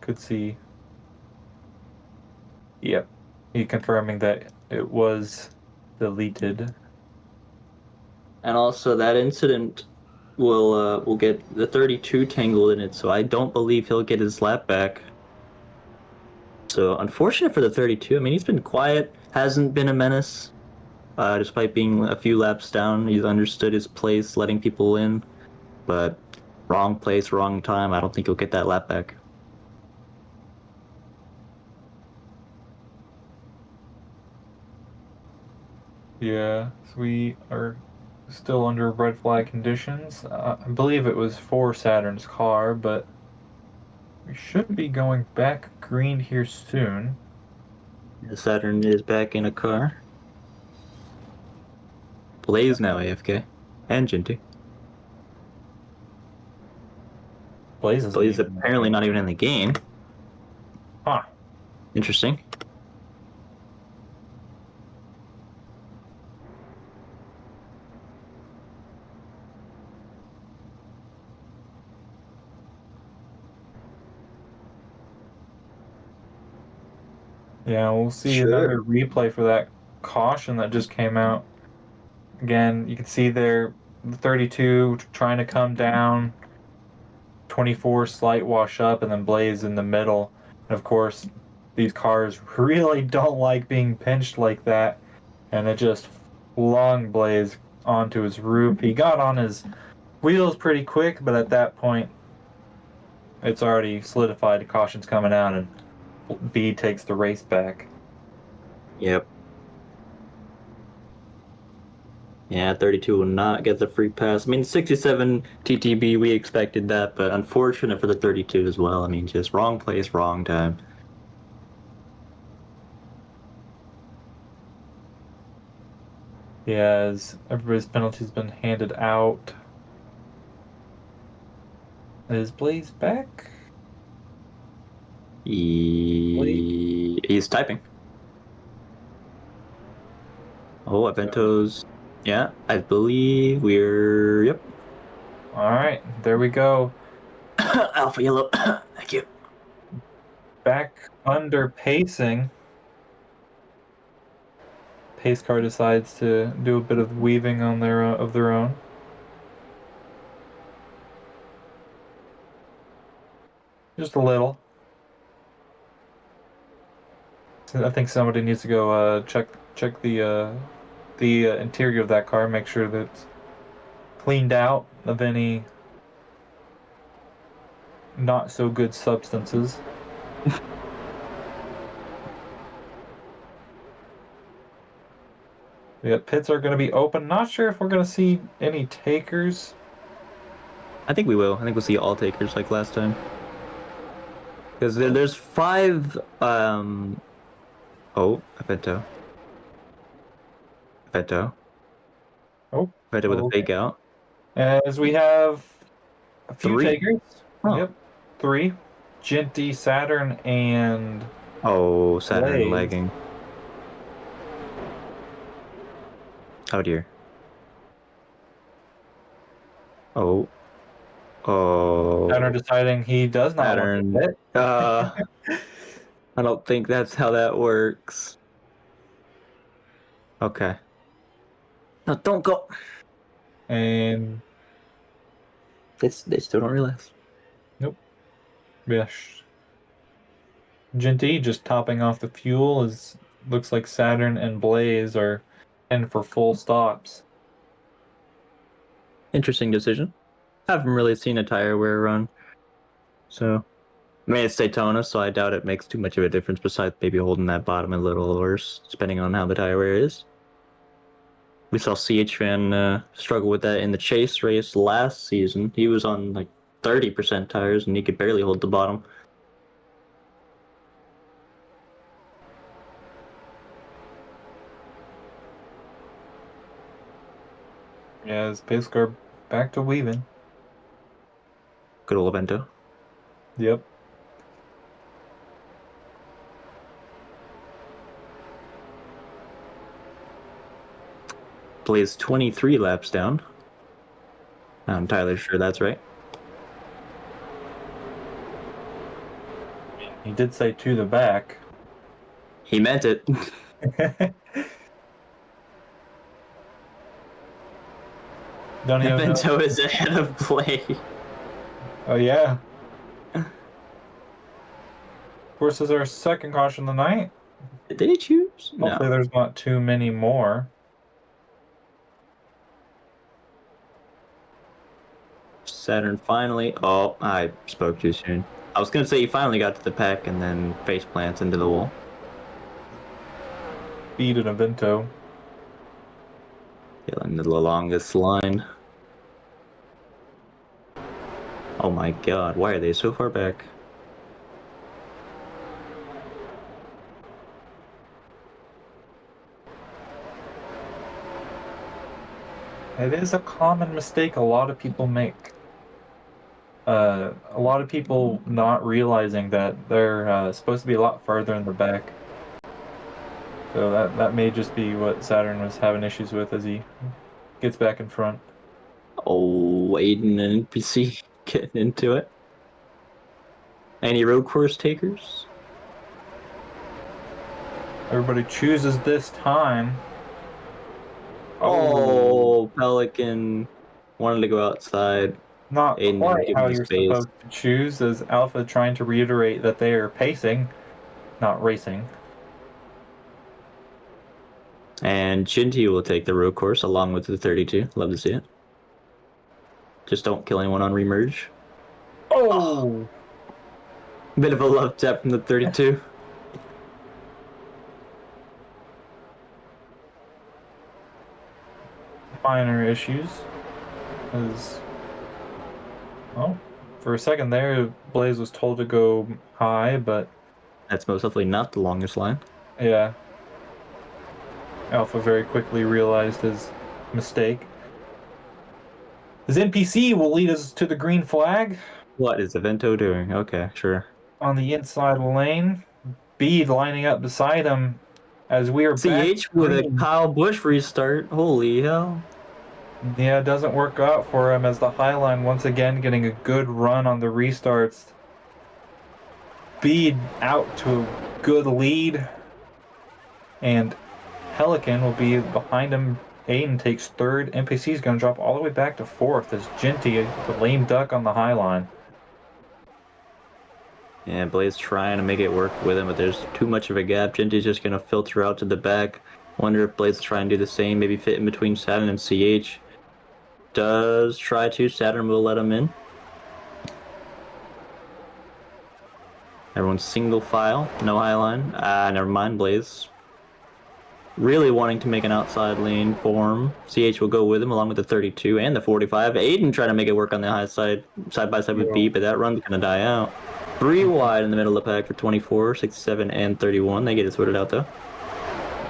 could see. Yep, he confirming that it was deleted. And also that incident will get the 32 tangled in it, so I don't believe he'll get his lap back. So unfortunate for the 32. I mean, he's been quiet, hasn't been a menace, despite being a few laps down. He's understood his place, letting people in, but wrong place, wrong time. I don't think he'll get that lap back. Yeah, so we are still under red flag conditions. I believe it was for Saturn's car, but we should be going back green here soon. Saturn is back in a car. Blaze now AFK. And Jinty. Blaze is Blaze apparently not even in the game. Huh. Interesting. Yeah, we'll see Sure. another replay for that caution that just came out. Again, you can see there the 32 trying to come down, 24 slight wash up, and then Blaze in the middle. And of course, these cars really don't like being pinched like that, and it just flung Blaze onto his roof. He got on his wheels pretty quick, but at that point, it's already solidified. Caution's coming out, and B takes the race back. Yep. Yeah, 32 will not get the free pass. I mean, 67 TTB, we expected that, but unfortunate for the 32 as well. I mean, just wrong place, wrong time. Yeah, as everybody's penalty's been handed out. Is Blaze back? He's typing. Oh, Avento's. Yeah, I believe we're. Yep. Alright, there we go. Alpha Yellow. Thank you. Back under pacing. Pace car decides to do a bit of weaving on their of their own. Just a little. So I think somebody needs to go check the interior of that car, make sure that it's cleaned out of any not so good substances. Yeah, pits are going to be open. Not sure if we're going to see any takers. I think we will. I think we'll see all takers like last time. Because there's 5. Oh, Avento. Avento. Oh, Avento with a fake out. As we have a few 3. takers. Oh. Yep, 3. Jinty, Saturn, and Oh, Saturn Blaze. lagging. Oh dear. Oh. Oh. Saturn deciding he does not Saturn. want to hit. I don't think that's how that works. Okay. No, don't go. And They still don't realize. nope. Yes. Jinty just topping off the fuel is looks like Saturn and Blaze are in for full stops. Interesting decision. Haven't really seen a tire wear run. So, I mean, it's Daytona, so I doubt it makes too much of a difference besides maybe holding that bottom a little worse, depending on how the tire wear is. We saw CH Fan struggle with that in the chase race last season. He was on like 30% tires, and he could barely hold the bottom. Yeah, his pace car back to weaving. Good old Vento. Yep. Plays 23 laps down. I'm entirely sure that's right. He did say to the back. He meant it. Don't even know. Vento is ahead of Play. Oh, yeah. Of course, this is our second caution of the night. Did he choose? Hopefully No. there's not too many more. Saturn finally. Oh, I spoke too soon. I was gonna say he finally got to the pack and then face plants into the wall. Speed and a Vento. Killing the longest line. Oh my god, why are they so far back? It is a common mistake a lot of people make. A lot of people not realizing that they're supposed to be a lot farther in the back. So that may just be what Saturn was having issues with as he gets back in front. Oh, Aiden and NPC getting into it. Any road course takers? Everybody chooses this time. Oh, Pelican wanted to go outside. Not Aiden didn't quite give how him the you're space. supposed to choose, as Alpha trying to reiterate that they are pacing, not racing. And Shinji will take the road course along with the 32. Love to see it. Just don't kill anyone on remerge. Oh! Bit of a love tap from the 32. Minor issues. As, well, for a second there, Blaze was told to go high, but That's most definitely not the longest line. yeah. Alpha very quickly realized his mistake. His NPC will lead us to the green flag. What is Evento doing? Okay, sure. On the inside lane. Bede lining up beside him as we are back CH with a green. Kyle Busch restart. Holy hell. Yeah, it doesn't work out for him as the Highline once again getting a good run on the restarts. Bede out to a good lead. And Pelican will be behind him. Aiden takes third. NPC is going to drop all the way back to fourth as Genty, the lame duck on the Highline. Yeah, Blaze trying to make it work with him, but there's too much of a gap. Genty's just going to filter out to the back. Wonder if Blaze will try and do the same, maybe fit in between Saturn and CH. Does try to. Saturn will let him in. Everyone's single file, no highline. Never mind, Blaze. Really wanting to make an outside lane form. CH will go with him along with the 32 and the 45. Aiden trying to make it work on the high side by side with B, but that run's going to die out. 3 wide in the middle of the pack for 24, 67, and 31. They get it sorted out though.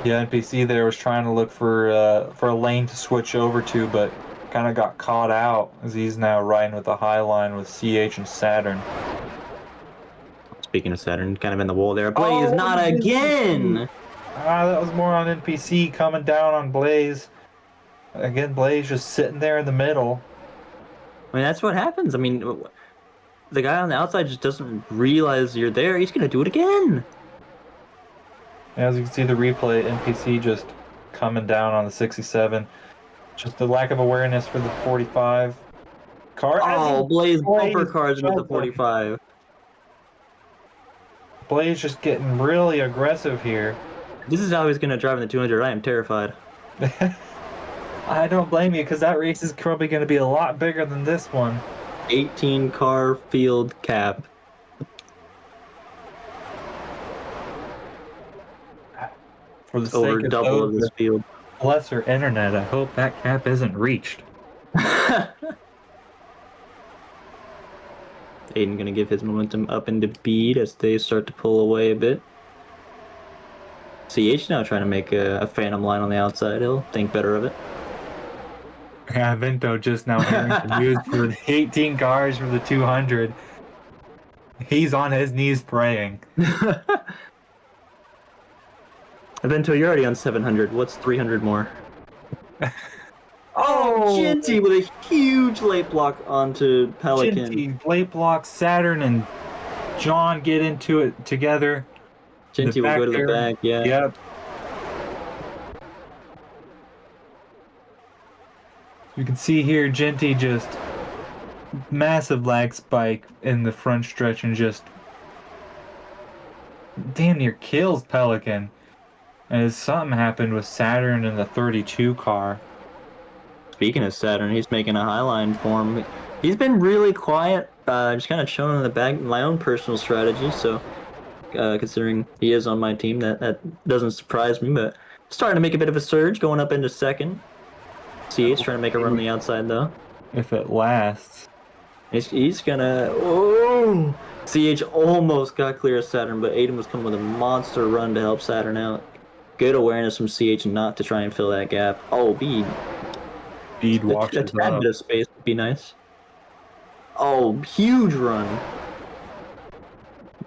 Yeah, NPC there was trying to look for a lane to switch over to, but kind of got caught out as he's now riding with the Highline with CH and Saturn. Speaking of Saturn, kind of in the wall there. Blaze, not again! That was more on NPC coming down on Blaze. Again, Blaze just sitting there in the middle. I mean, that's what happens. I mean, the guy on the outside just doesn't realize you're there. He's going to do it again. As you can see the replay, NPC just coming down on the 67. Just the lack of awareness for the 45 car. Oh, Blaze bumper cars into the 45. Blaze just getting really aggressive here. This is how he's going to drive in the 200. I am terrified. I don't blame you, because that race is probably going to be a lot bigger than this one. 18 car field cap. For the Over sake double of of this field. lesser internet, I hope that cap isn't reached. Aiden going to give his momentum up into Bead as they start to pull away a bit. CH now trying to make a phantom line on the outside. He'll think better of it. Yeah, Vento just now hearing the news for the 18 cars for the 200. He's on his knees praying. Vento, you're already on 700. What's 300 more? Oh, Ginty with a huge late block onto Pelican. Ginty, late block, Saturn, and John get into it together. Ginty will go to the back, yeah. Yep. You can see here, Ginty just massive lag spike in the front stretch and just damn near kills Pelican. And something happened with Saturn in the 32 car. Speaking of Saturn, he's making a highline for him. He's been really quiet, just kind of chilling in the back. My own personal strategy, so considering he is on my team, that doesn't surprise me. But starting to make a bit of a surge, going up into second. CH trying to make a run on the outside though. If it lasts. He's gonna. Oh! CH almost got clear of Saturn, but Aiden was coming with a monster run to help Saturn out. Good awareness from CH not to try and fill that gap. Oh, Bead. Bead walks a tad bit of space would be nice. Oh, huge run.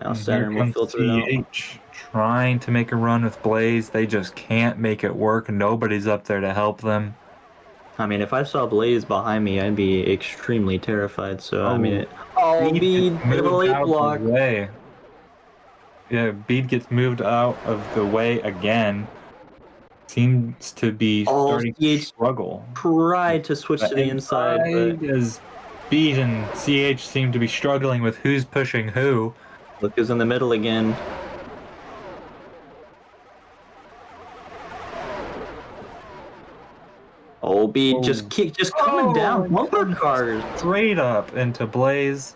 Now Saturn will filter it out. Trying to make a run with Blaze. They just can't make it work. Nobody's up there to help them. I mean, if I saw Blaze behind me, I'd be extremely terrified. So, I mean... Bead bit of a late block. Yeah, Bead gets moved out of the way again. Seems to be starting to struggle. Tried to switch to the inside, but... As Bead and CH seem to be struggling with who's pushing who. Look who's in the middle again. Oh, Bead just coming down bumper cars. Straight up into Blaze.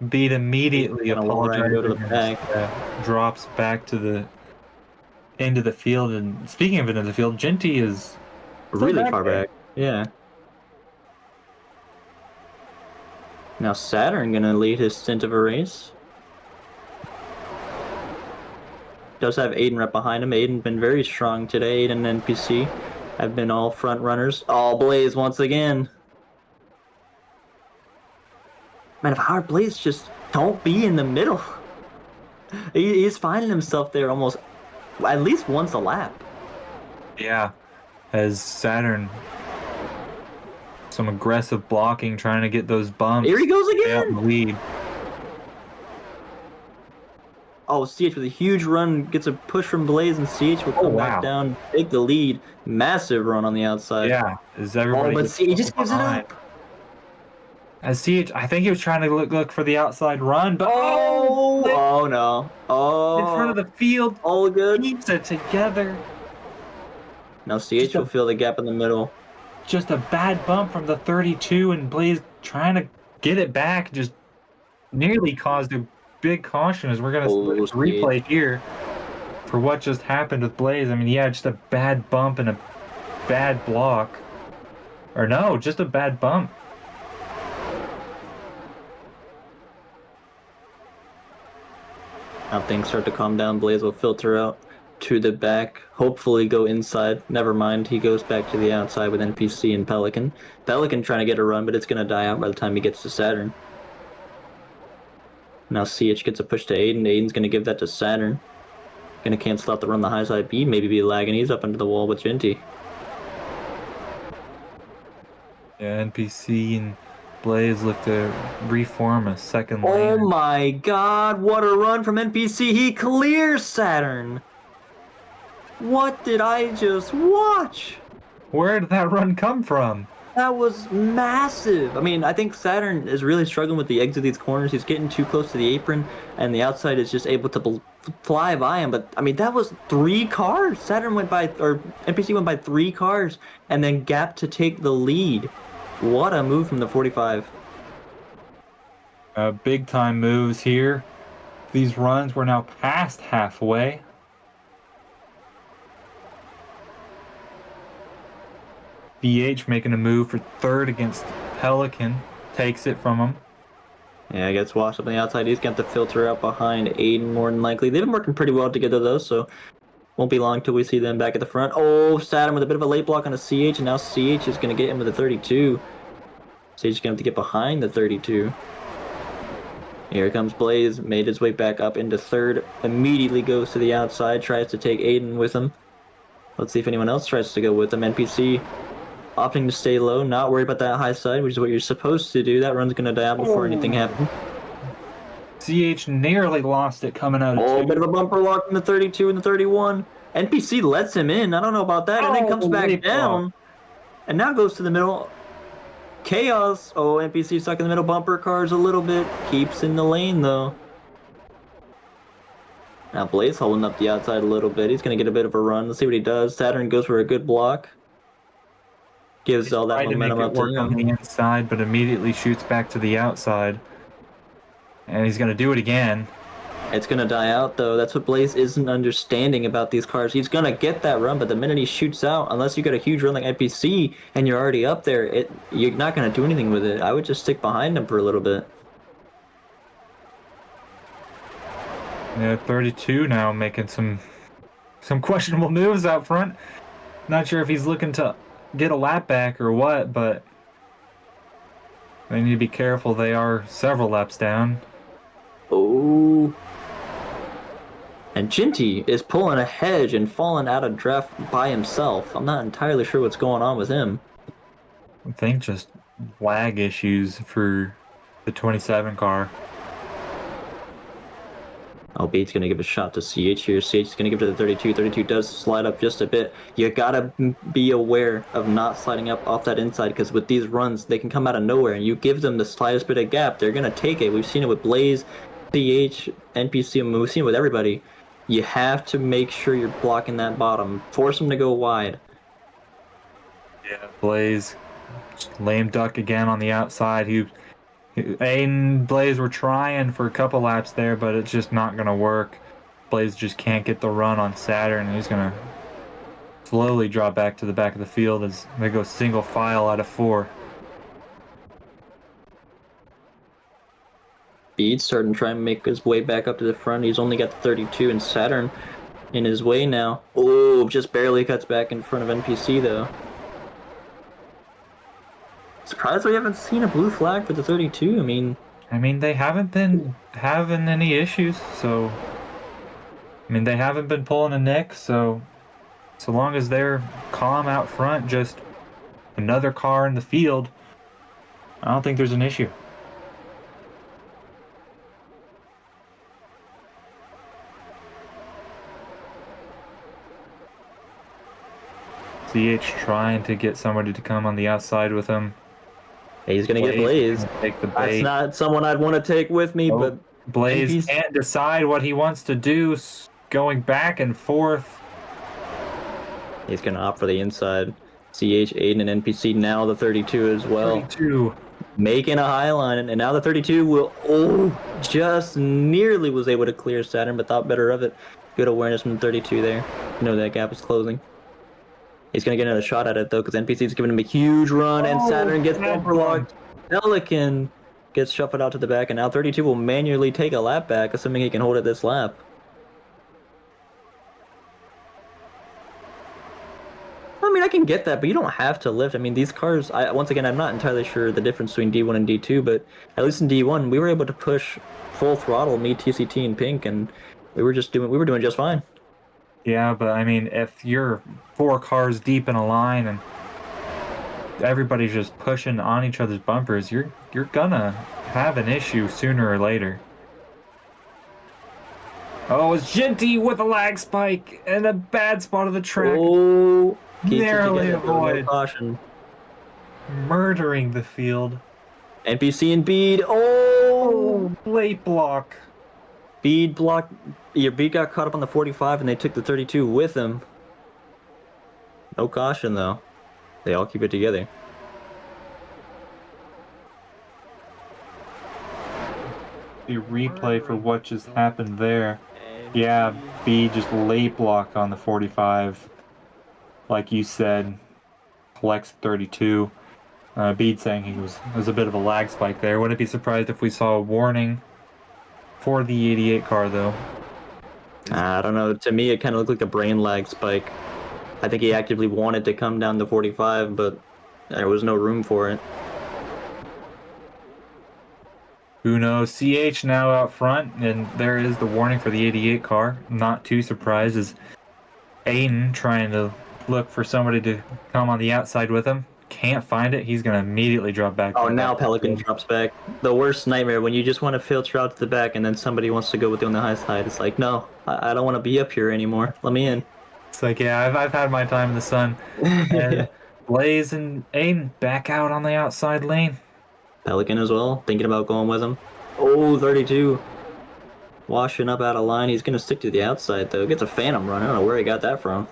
Bead immediately apologizes. Go to the back. Drops back to the end of the field. And speaking of end of the field, Ginty is really far back. Yeah. Now Saturn gonna lead his stint of a race. Does have Aiden right behind him. Aiden been very strong today. Aiden and NPC have been all front runners. All Blaze once again. Man, if Howard Blaze just don't be in the middle. He's finding himself there almost at least once a lap. Yeah, as Saturn, some aggressive blocking, trying to get those bumps. Here he goes again. Lead. Oh, CH with a huge run, gets a push from Blaze, and CH will come back down, take the lead. Massive run on the outside. Yeah, is everybody? But CH just gives it up. As CH, I think he was trying to look for the outside run, but oh no! Oh, in front of the field. All good. Keeps it together. Now CH will fill the gap in the middle. Just a bad bump from the 32, and Blaze trying to get it back just nearly caused a big caution. As we're gonna replay here for what just happened with Blaze. I mean, yeah, just a bad bump and a bad block, or no, just a bad bump. Now things start to calm down. Blaze will filter out to the back, hopefully go inside. Never mind, he goes back to the outside with NPC and Pelican. Pelican trying to get a run, but it's going to die out by the time he gets to Saturn. Now CH gets a push to Aiden. Aiden's going to give that to Saturn. Going to cancel out the run the high side B, maybe be lagging. He's up into the wall with Ginty. Yeah, NPC and Blaze look to reform a second lane. Oh my god, what a run from NPC. He clears Saturn. What did I just watch? Where did that run come from? That was massive. I mean, I think Saturn is really struggling with the exit of these corners. He's getting too close to the apron, and the outside is just able to fly by him. But, I mean, that was 3 cars. Saturn went by, or NPC went by 3 cars, and then gapped to take the lead. What a move from the 45. Big time moves here. These runs were now past halfway. BH making a move for third against Pelican. Takes it from him. Yeah, gets washed up on the outside. He's got to filter out behind Aiden more than likely. They've been working pretty well together though, so won't be long till we see them back at the front. Oh, Saturn with a bit of a late block on a CH, and now CH is going to get him with a 32. CH is going to have to get behind the 32. Here comes Blaze, made his way back up into third, immediately goes to the outside, tries to take Aiden with him. Let's see if anyone else tries to go with him. NPC opting to stay low, not worried about that high side, which is what you're supposed to do. That run's going to die out before anything happens. CH nearly lost it coming out of Oh, two. a bit of a bumper lock in the 32 and the 31. NPC lets him in. I don't know about that. And then comes back down. And now goes to the middle. Chaos. Oh, NPC stuck in the middle. Bumper cars a little bit. Keeps in the lane, though. Now Blaze holding up the outside a little bit. He's going to get a bit of a run. Let's see what he does. Saturn goes for a good block. Gives all that momentum up to him. On the inside, but immediately shoots back to the outside. And he's going to do it again. It's going to die out, though. That's what Blaze isn't understanding about these cars. He's going to get that run, but the minute he shoots out, unless you get a huge run like NPC and you're already up there, you're not going to do anything with it. I would just stick behind him for a little bit. Yeah, 32 now making some questionable moves out front. Not sure if he's looking to get a lap back or what, but they need to be careful. They are several laps down. Oh. And Jinty is pulling a hedge and falling out of draft by himself. I'm not entirely sure what's going on with him. I think just lag issues for the 27 car. Oh, Bates going to give a shot to CH here. CH is going to give it to the 32. 32 does slide up just a bit. You got to be aware of not sliding up off that inside, because with these runs, they can come out of nowhere, and you give them the slightest bit of gap, they're going to take it. We've seen it with Blaze, CH, NPC, and we've seen it with everybody. You have to make sure you're blocking that bottom. Force them to go wide. Yeah, Blaze. Lame duck again on the outside. Aiden and Blaze were trying for a couple laps there, but it's just not going to work. Blaze just can't get the run on Saturn, and he's going to slowly drop back to the back of the field as they go single file out of 4. Bede's starting to try and make his way back up to the front. He's only got the 32 and Saturn in his way now. Oh, just barely cuts back in front of NPC, though. Surprised we haven't seen a blue flag for the 32. I mean, they haven't been having any issues, so... I mean, they haven't been pulling a nick, so long as they're calm out front, just another car in the field, I don't think there's an issue. CH trying to get somebody to come on the outside with him. He's going to get Blaze. Take the bait. That's not someone I'd want to take with me, but... Blaze can't decide what he wants to do, going back and forth. He's going to opt for the inside. CH, Aiden, and NPC, now the 32 as well. 32. Making a high line, and now the 32 will... Oh, just nearly was able to clear Saturn, but thought better of it. Good awareness from the 32 there. You know that gap is closing. He's going to get another shot at it, though, because NPC's giving him a huge run, and Saturn gets bumper locked. Pelican gets shuffled out to the back, and now 32 will manually take a lap back, assuming he can hold it this lap. I mean, I can get that, but you don't have to lift. I mean, these cars, once again, I'm not entirely sure the difference between D1 and D2, but at least in D1, we were able to push full throttle, me, TCT, and Pink, and we were doing just fine. Yeah, but I mean, if you're 4 cars deep in a line and everybody's just pushing on each other's bumpers, you're gonna have an issue sooner or later. Oh, it's Jinty with a lag spike and a bad spot of the track. Oh, narrowly avoided. Caution. Murdering the field. NPC and Bede. Oh, late block. Bede blocked. Your Bede got caught up on the 45, and they took the 32 with him. No caution, though. They all keep it together. The replay for what just happened there. Yeah, B just late block on the 45. Like you said, collects 32. Bede saying he was a bit of a lag spike there. Wouldn't be surprised if we saw a warning for the 88 car, though. I don't know. To me, it kind of looked like a brain lag spike. I think he actively wanted to come down to 45, but there was no room for it. Who knows? CH now out front, and there is the warning for the 88 car. Not too surprised as Aiden trying to look for somebody to come on the outside with him. Can't find it. He's going to immediately drop back. Oh, now Pelican drops back. The worst nightmare when you just want to filter out to the back and then somebody wants to go with you on the high side. It's like, no, I don't want to be up here anymore. Let me in. It's like, yeah, I've had my time in the sun. And Blaze and Aiden back out on the outside lane. Pelican as well, thinking about going with him. Oh, 32. Washing up out of line. He's going to stick to the outside, though. Gets a phantom run. I don't know where he got that from.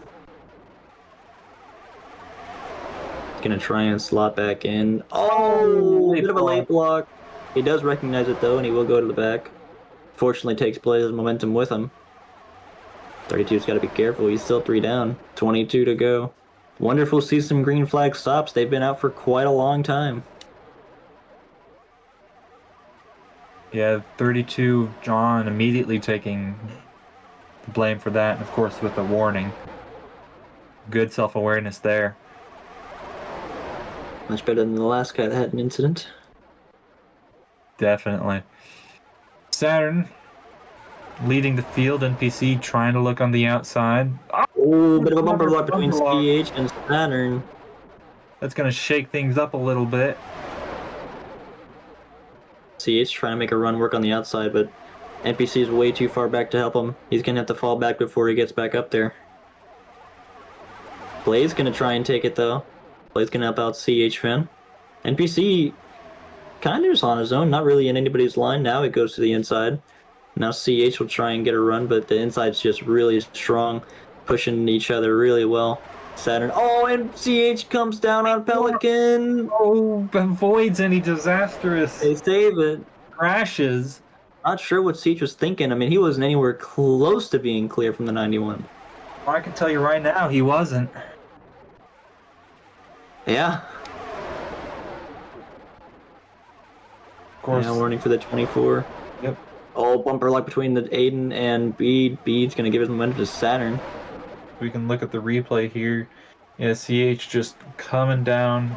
Gonna try and slot back in. Oh, bit of a late block. He does recognize it though, and he will go to the back. Fortunately, takes Blaze's momentum with him. 32's got to be careful. He's still 3 down. 22 to go. Wonderful to see some green flag stops. They've been out for quite a long time. Yeah, 32, John immediately taking the blame for that, and of course with the warning. Good self-awareness there. Much better than the last guy that had an incident. Definitely. Saturn leading the field. NPC trying to look on the outside. Oh, bit of a bumper block between CH and Saturn. That's going to shake things up a little bit. CH trying to make a run work on the outside, but NPC is way too far back to help him. He's going to have to fall back before he gets back up there. Blaze going to try and take it though. Blaze going to help out CH Finn. NPC kind of just on his own, not really in anybody's line. Now it goes to the inside. Now CH will try and get a run, but the inside's just really strong, pushing each other really well. Saturn. Oh, and CH comes down on Pelican. Oh, avoids any disastrous They save it. crashes. Not sure what CH was thinking. I mean, he wasn't anywhere close to being clear from the 91. I can tell you right now, he wasn't. Yeah. Of course. Yeah, warning for the 24. Yep. Oh, bumper lock between the Aiden and Bede. Bede's going to give his momentum to Saturn. We can look at the replay here. Yeah, CH just coming down.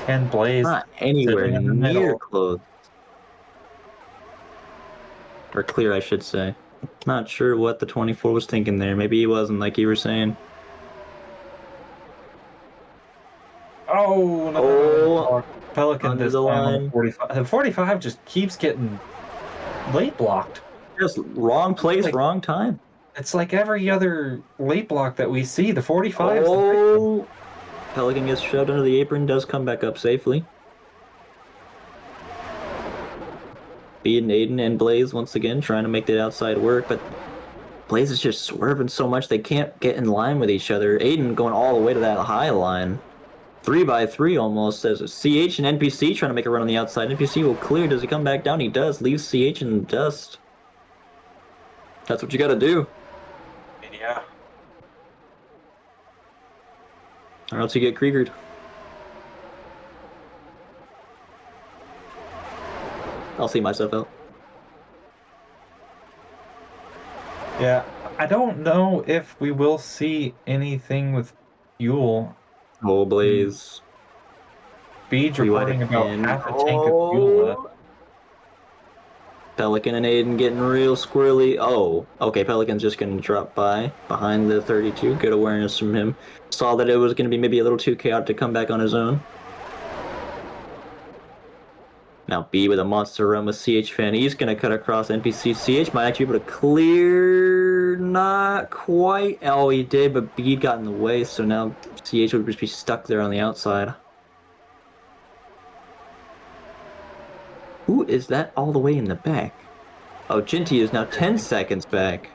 Ken Blaze. Not anywhere sitting in the near middle. close. Or clear, I should say. Not sure what the 24 was thinking there. Maybe he wasn't, like you were saying. Oh, no. Oh, Pelican under this the time on line. the 45. The 45 just keeps getting late blocked. Just wrong place, Like- wrong time. It's like every other late block that we see. The 45 is the Oh, Pelican gets shoved under the apron, does come back up safely. Bede and Aiden and Blaze once again trying to make the outside work, but Blaze is just swerving so much they can't get in line with each other. Aiden going all the way to that high line. 3x3 almost as a CH and NPC trying to make a run on the outside. NPC will clear. Does he come back down? He does. Leaves CH in the dust. That's what you gotta do. Yeah. Or else you get Kriegered. I'll see myself out. Yeah. I don't know if we will see anything with fuel. Oh, Blaze. Bede's reporting about in. half a tank of fuel left. Pelican and Aiden getting real squirrely. Oh, okay, Pelican's just going to drop by behind the 32. Good awareness from him. Saw that it was going to be maybe a little too chaotic to come back on his own. Now B with a monster run with CH Fan. He's going to cut across NPC. CH might actually be able to clear. Not quite. Oh, he did, but B got in the way, so now CH would just be stuck there on the outside. Who is that all the way in the back? Oh, Ginty is now 10 seconds back.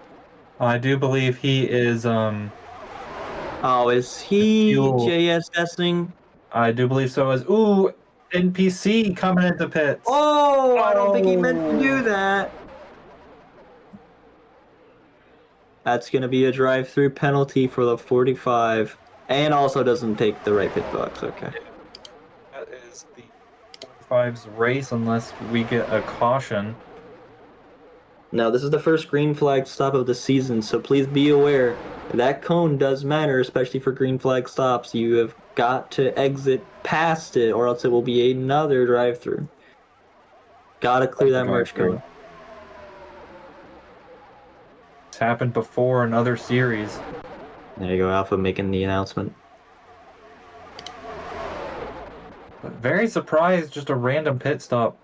I do believe he is, Oh, is he Fuel. JSSing? I do believe so. As ooh, NPC coming into pits. Oh, I don't think he meant to do that. That's going to be a drive-through penalty for the 45. And also doesn't take the right pit box. Okay. That is 5's race unless we get a caution. Now, this is the first green flag stop of the season, so please be aware that cone does matter, especially for green flag stops. You have got to exit past it, or else it will be another drive-through. Gotta clear that merge cone. It's happened before in other series. There you go, Alpha making the announcement. But very surprised, just a random pit stop.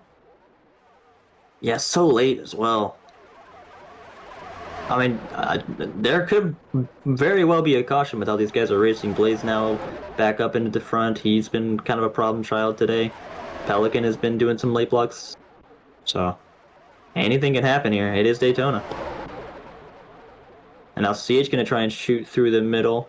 Yeah, so late as well. I mean, there could very well be a caution with how these guys are racing. Blaze now back up into the front. He's been kind of a problem child today. Pelican has been doing some late blocks. So, anything can happen here. It is Daytona. And now CH going to try and shoot through the middle.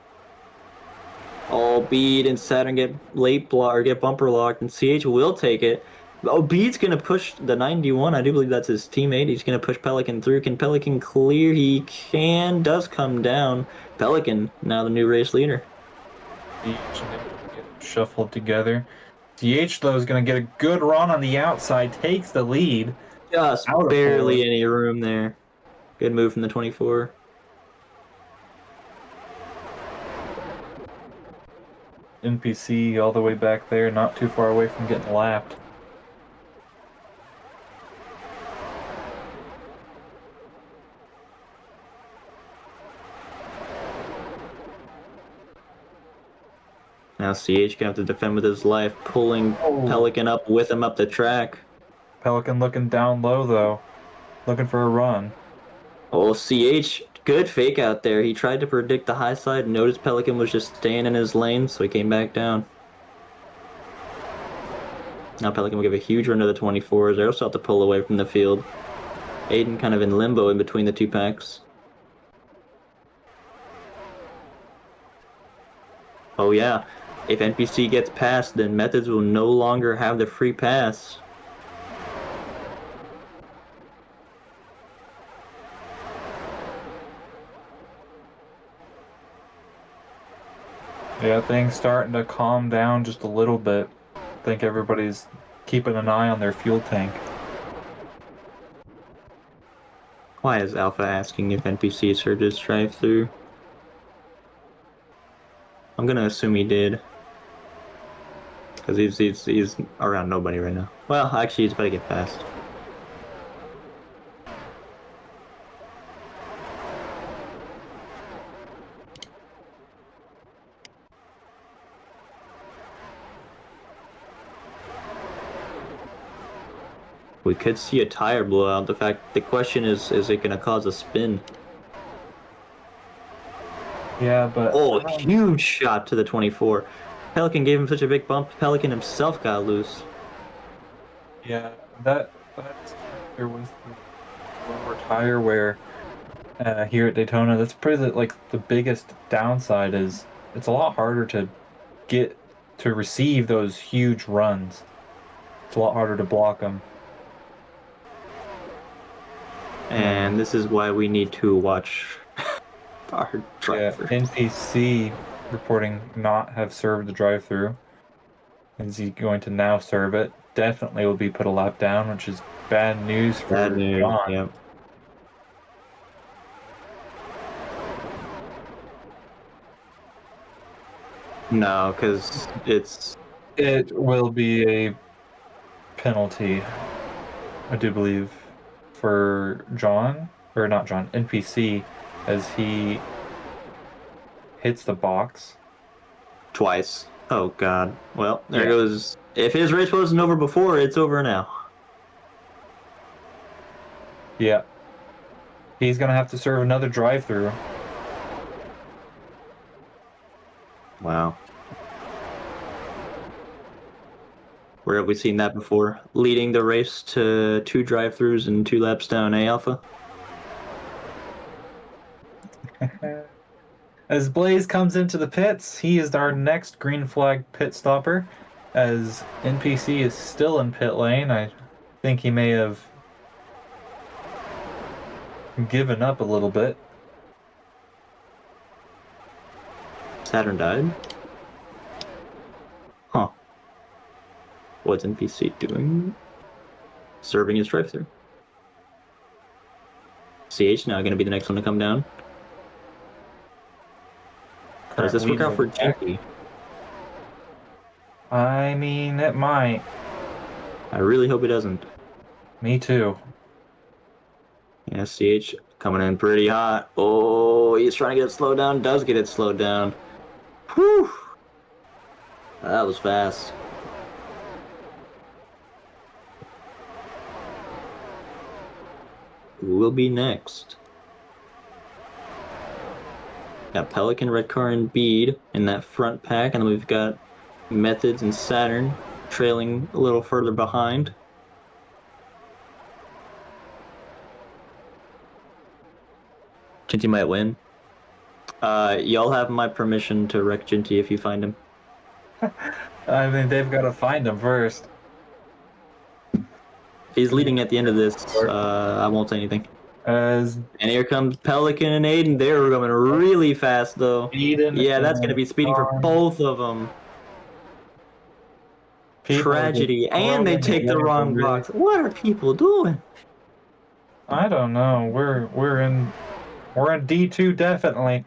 Oh, Bead and Saturn get late block or get bumper locked, and CH will take it. Oh, Bead's gonna push the 91. I do believe that's his teammate. He's gonna push Pelican through. Can Pelican clear? He can. Does come down. Pelican now the new race leader. Get shuffled together. DH though is gonna get a good run on the outside. Takes the lead. Just barely any room there. Good move from the 24. NPC all the way back there, not too far away from getting lapped. Now CH gonna have to defend with his life, pulling Pelican up with him up the track. Pelican looking down low though, looking for a run. Oh, CH, good fake out there. He tried to predict the high side, noticed Pelican was just staying in his lane, so he came back down. Now Pelican will give a huge run to the 24s. They also have to pull away from the field. Aiden kind of in limbo in between the two packs. Oh yeah, if NPC gets past, then Methods will no longer have the free pass. Yeah, things starting to calm down just a little bit. I think everybody's keeping an eye on their fuel tank. Why is Alpha asking if NPCs heard his drive-through? I'm gonna assume he did. Because he's around nobody right now. Well, actually, he's about to get past. We could see a tire blowout. The question is it gonna cause a spin? Yeah, but oh, huge shot to the 24. Pelican gave him such a big bump. Pelican himself got loose. Yeah, there was the lower tire wear here at Daytona. That's probably like the biggest downside is it's a lot harder to get to receive those huge runs. It's a lot harder to block them. And this is why we need to watch our drivers. Yeah, NPC reporting not have served the drive-through. Is he going to now serve it? Definitely will be put a lap down, which is bad news for John. Yep. No, because it will be a penalty, I do believe, for John, or not John, NPC, as he hits the box twice. Oh god. Well, there goes. If his race wasn't over before, it's over now. Yeah. He's gonna have to serve another drive-through. Wow. Where have we seen that before? Leading the race to 2 drive-throughs and 2 laps down, Alpha? As Blaze comes into the pits, he is our next green flag pit stopper. As NPC is still in pit lane, I think he may have given up a little bit. Saturn died? Huh. What's NPC doing? Serving his drive-through. CH now going to be the next one to come down. Does this work out for Jackie? I mean, it might. I really hope it doesn't. Me too. Yeah, CH coming in pretty hot. Oh, he's trying to get it slowed down. Does get it slowed down. Whew. That was fast. Who will be next? Got Pelican, Red Car, and Bead in that front pack, and then we've got Methods and Saturn trailing a little further behind. Jinty might win. Y'all have my permission to wreck Jinty if you find him. I mean, they've got to find him first. He's leading at the end of this. I won't say anything. And here comes Pelican and Aiden. They're going really fast, though. Yeah, that's going to be speeding for both of them. Tragedy. And they take the wrong box. What are people doing? I don't know. We're in D2 definitely.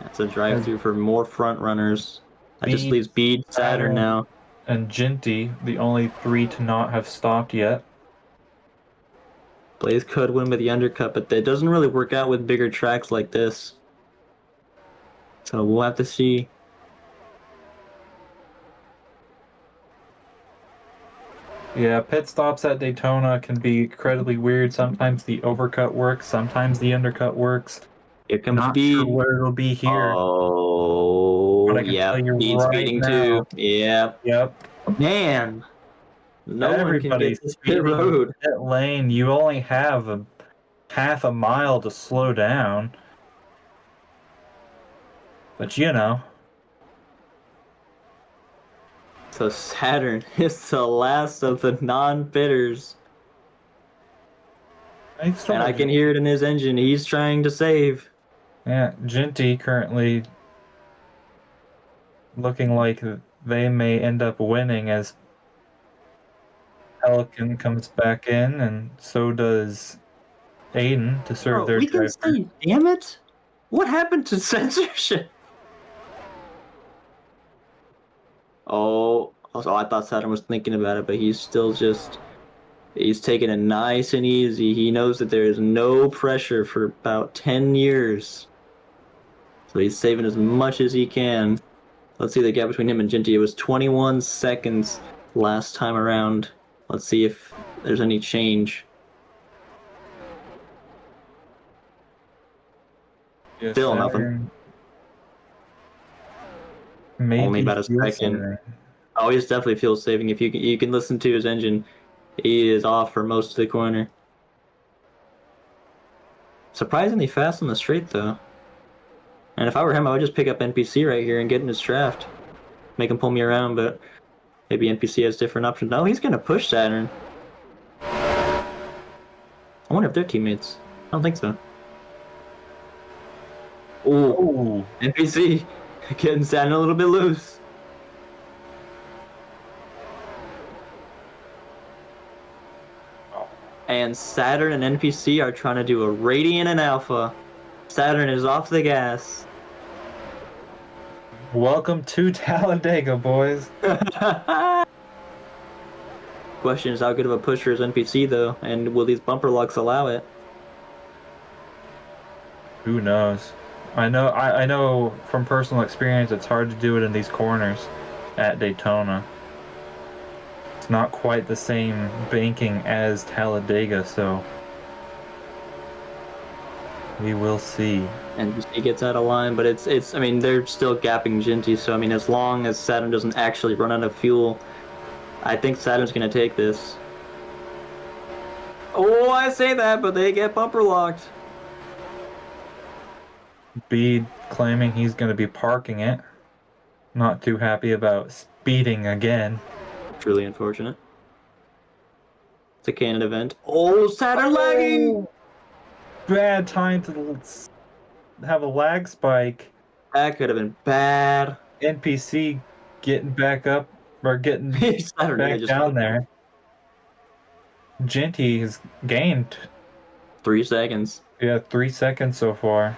That's a drive-through for more front runners. That just leaves Bead, Saturn now. And Jinty, the only three to not have stopped yet. Blaze could win with the undercut, but that doesn't really work out with bigger tracks like this. So we'll have to see. Yeah, pit stops at Daytona can be incredibly weird. Sometimes the overcut works, sometimes the undercut works. Here comes Not Bead. sure where it'll be here. Oh, yeah. Bead's speeding too. Yeah. Yep. Man. No one can Everybody's get this pit road. Pit lane, you only have half a mile to slow down. But you know. So Saturn is the last of the non-pitters. And I can hear it in his engine. He's trying to save. Yeah, Jinty currently looking like they may end up winning as Pelican comes back in, and so does Aiden to serve their driver. Say, damn it! What happened to censorship? Oh, I thought Saturn was thinking about it, but he's still he's taking it nice and easy. He knows that there is no pressure for about 10 years. So he's saving as much as he can. Let's see the gap between him and Jinty. It was 21 seconds last time around. Let's see if there's any change. Yes, Still nothing. Maybe only about a second. Oh, he's definitely fuel saving. If you can listen to his engine, he is off for most of the corner. Surprisingly fast on the straight though. And if I were him, I would just pick up NPC right here and get in his draft. Make him pull me around, but maybe NPC has different options. No, he's gonna push Saturn. I wonder if they're teammates. I don't think so. Ooh. NPC getting Saturn a little bit loose. And Saturn and NPC are trying to do a Radiant and Alpha. Saturn is off the gas. Welcome to Talladega, boys. Question is how good of a pusher is NPC though, and will these bumper locks allow it? Who knows? I know from personal experience it's hard to do it in these corners at Daytona. It's not quite the same banking as Talladega, so we will see. And he gets out of line, but it's I mean they're still gapping Jinty, so I mean as long as Saturn doesn't actually run out of fuel, I think Saturn's gonna take this. Oh, I say that, but they get bumper locked. Bede claiming he's going to be parking it. Not too happy about speeding again. Truly unfortunate. It's a Canon event. Oh, Saturn lagging! Bad time to have a lag spike. That could have been bad. NPC getting back up or getting Saturn really back just down there. Genty has gained 3 seconds. 3 seconds so far.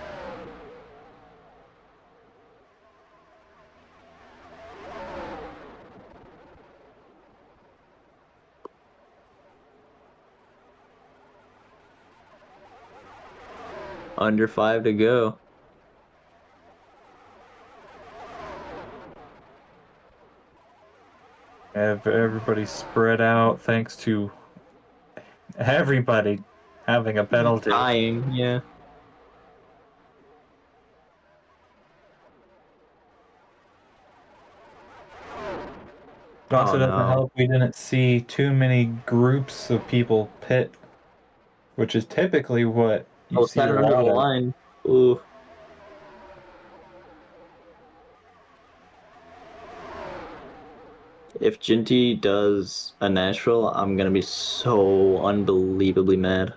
Under 5 to go. Everybody spread out thanks to everybody having a penalty. Dying, yeah. Also Oh, doesn't no. help we didn't see too many groups of people pit, which is typically what you Oh, see a Saturn under the lot of. line. Ooh. If Ginty does a Nashville, I'm gonna be so unbelievably mad.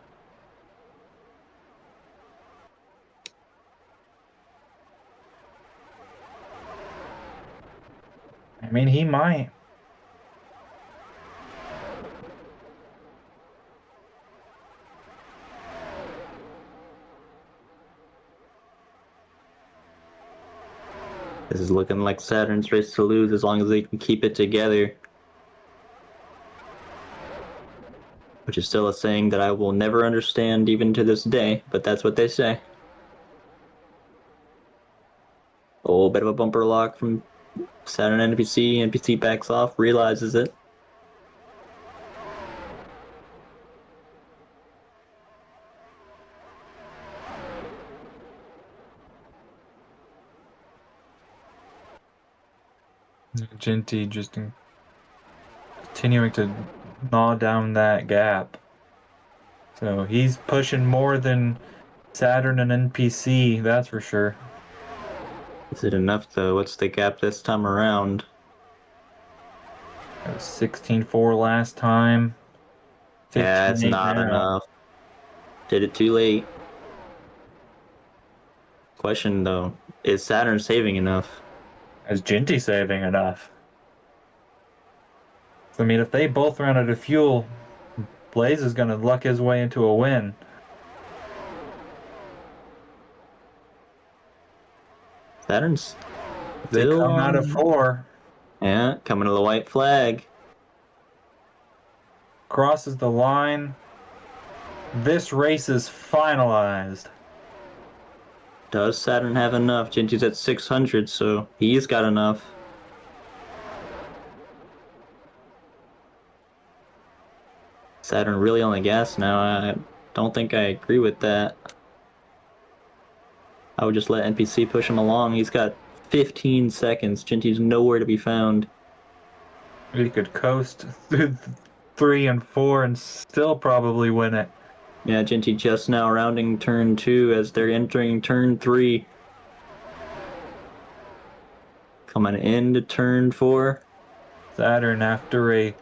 I mean, he might. This is looking like Saturn's race to lose as long as they can keep it together. Which is still a saying that I will never understand even to this day, but that's what they say. Oh, bit of a bumper lock from Saturn NPC. NPC backs off, realizes it. Genty just continuing to gnaw down that gap. So he's pushing more than Saturn and NPC, that's for sure. Is it enough though? What's the gap this time around? It was 16-4 last time. Yeah, it's 15-8 not now. enough. Did it too late. Question though, is Saturn saving enough? Is Genty saving enough? I mean, if they both run out of fuel, Blaze is going to luck his way into a win. Saturn's They still come out of on. 4, Yeah, coming to the white flag. crosses the line. This race is finalized. Does Saturn have enough? Ginty's at 600, so he's got enough. Saturn really on the gas now. I don't think I agree with that. I would just let NPC push him along. He's got 15 seconds. Ginty's nowhere to be found. He could coast through 3 and 4 and still probably win it. Yeah, Ginty just now rounding turn 2 as they're entering turn 3. Coming into turn 4. Saturn, after a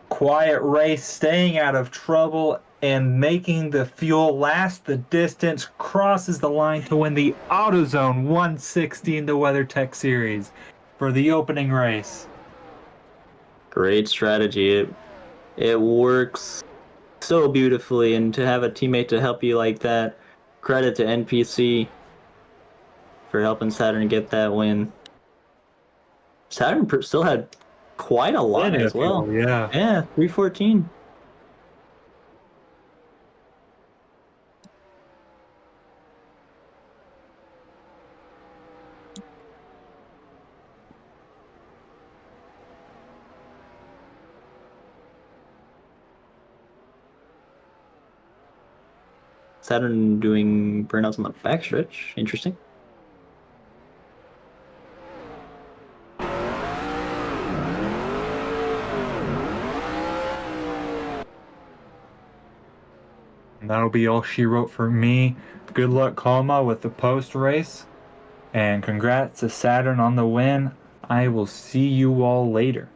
quiet race, staying out of trouble and making the fuel last the distance, crosses the line to win the Autozone 160 in the WeatherTech Series for the opening race. Great strategy. It works so beautifully, and to have a teammate to help you like that, credit to NPC for helping Saturn get that win. Saturn still had quite a lot Plenty as of well. fuel, yeah. Yeah, 314. Saturn doing burnouts on the backstretch. Interesting. And that'll be all she wrote for me. Good luck, Kalma, with the post race. And congrats to Saturn on the win. I will see you all later.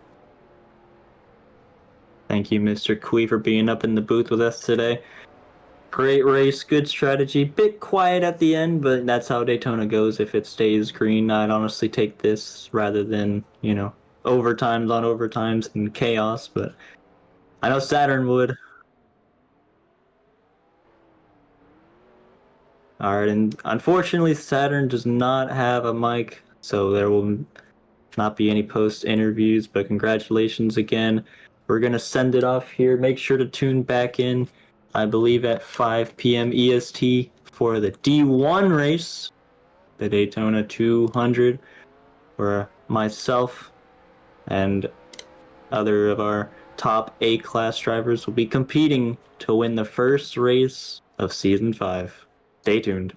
Thank you, Mr. Kui, for being up in the booth with us today. Great race, good strategy. Bit quiet at the end, but that's how Daytona goes. If it stays green, I'd honestly take this rather than, overtimes on overtimes and chaos, but I know Saturn would. All right, and unfortunately, Saturn does not have a mic, so there will not be any post interviews. But congratulations again. We're gonna send it off here. Make sure to tune back in, I believe at 5 p.m. EST for the D1 race, the Daytona 200, where myself and other of our top A-class drivers will be competing to win the first race of Season 5. Stay tuned.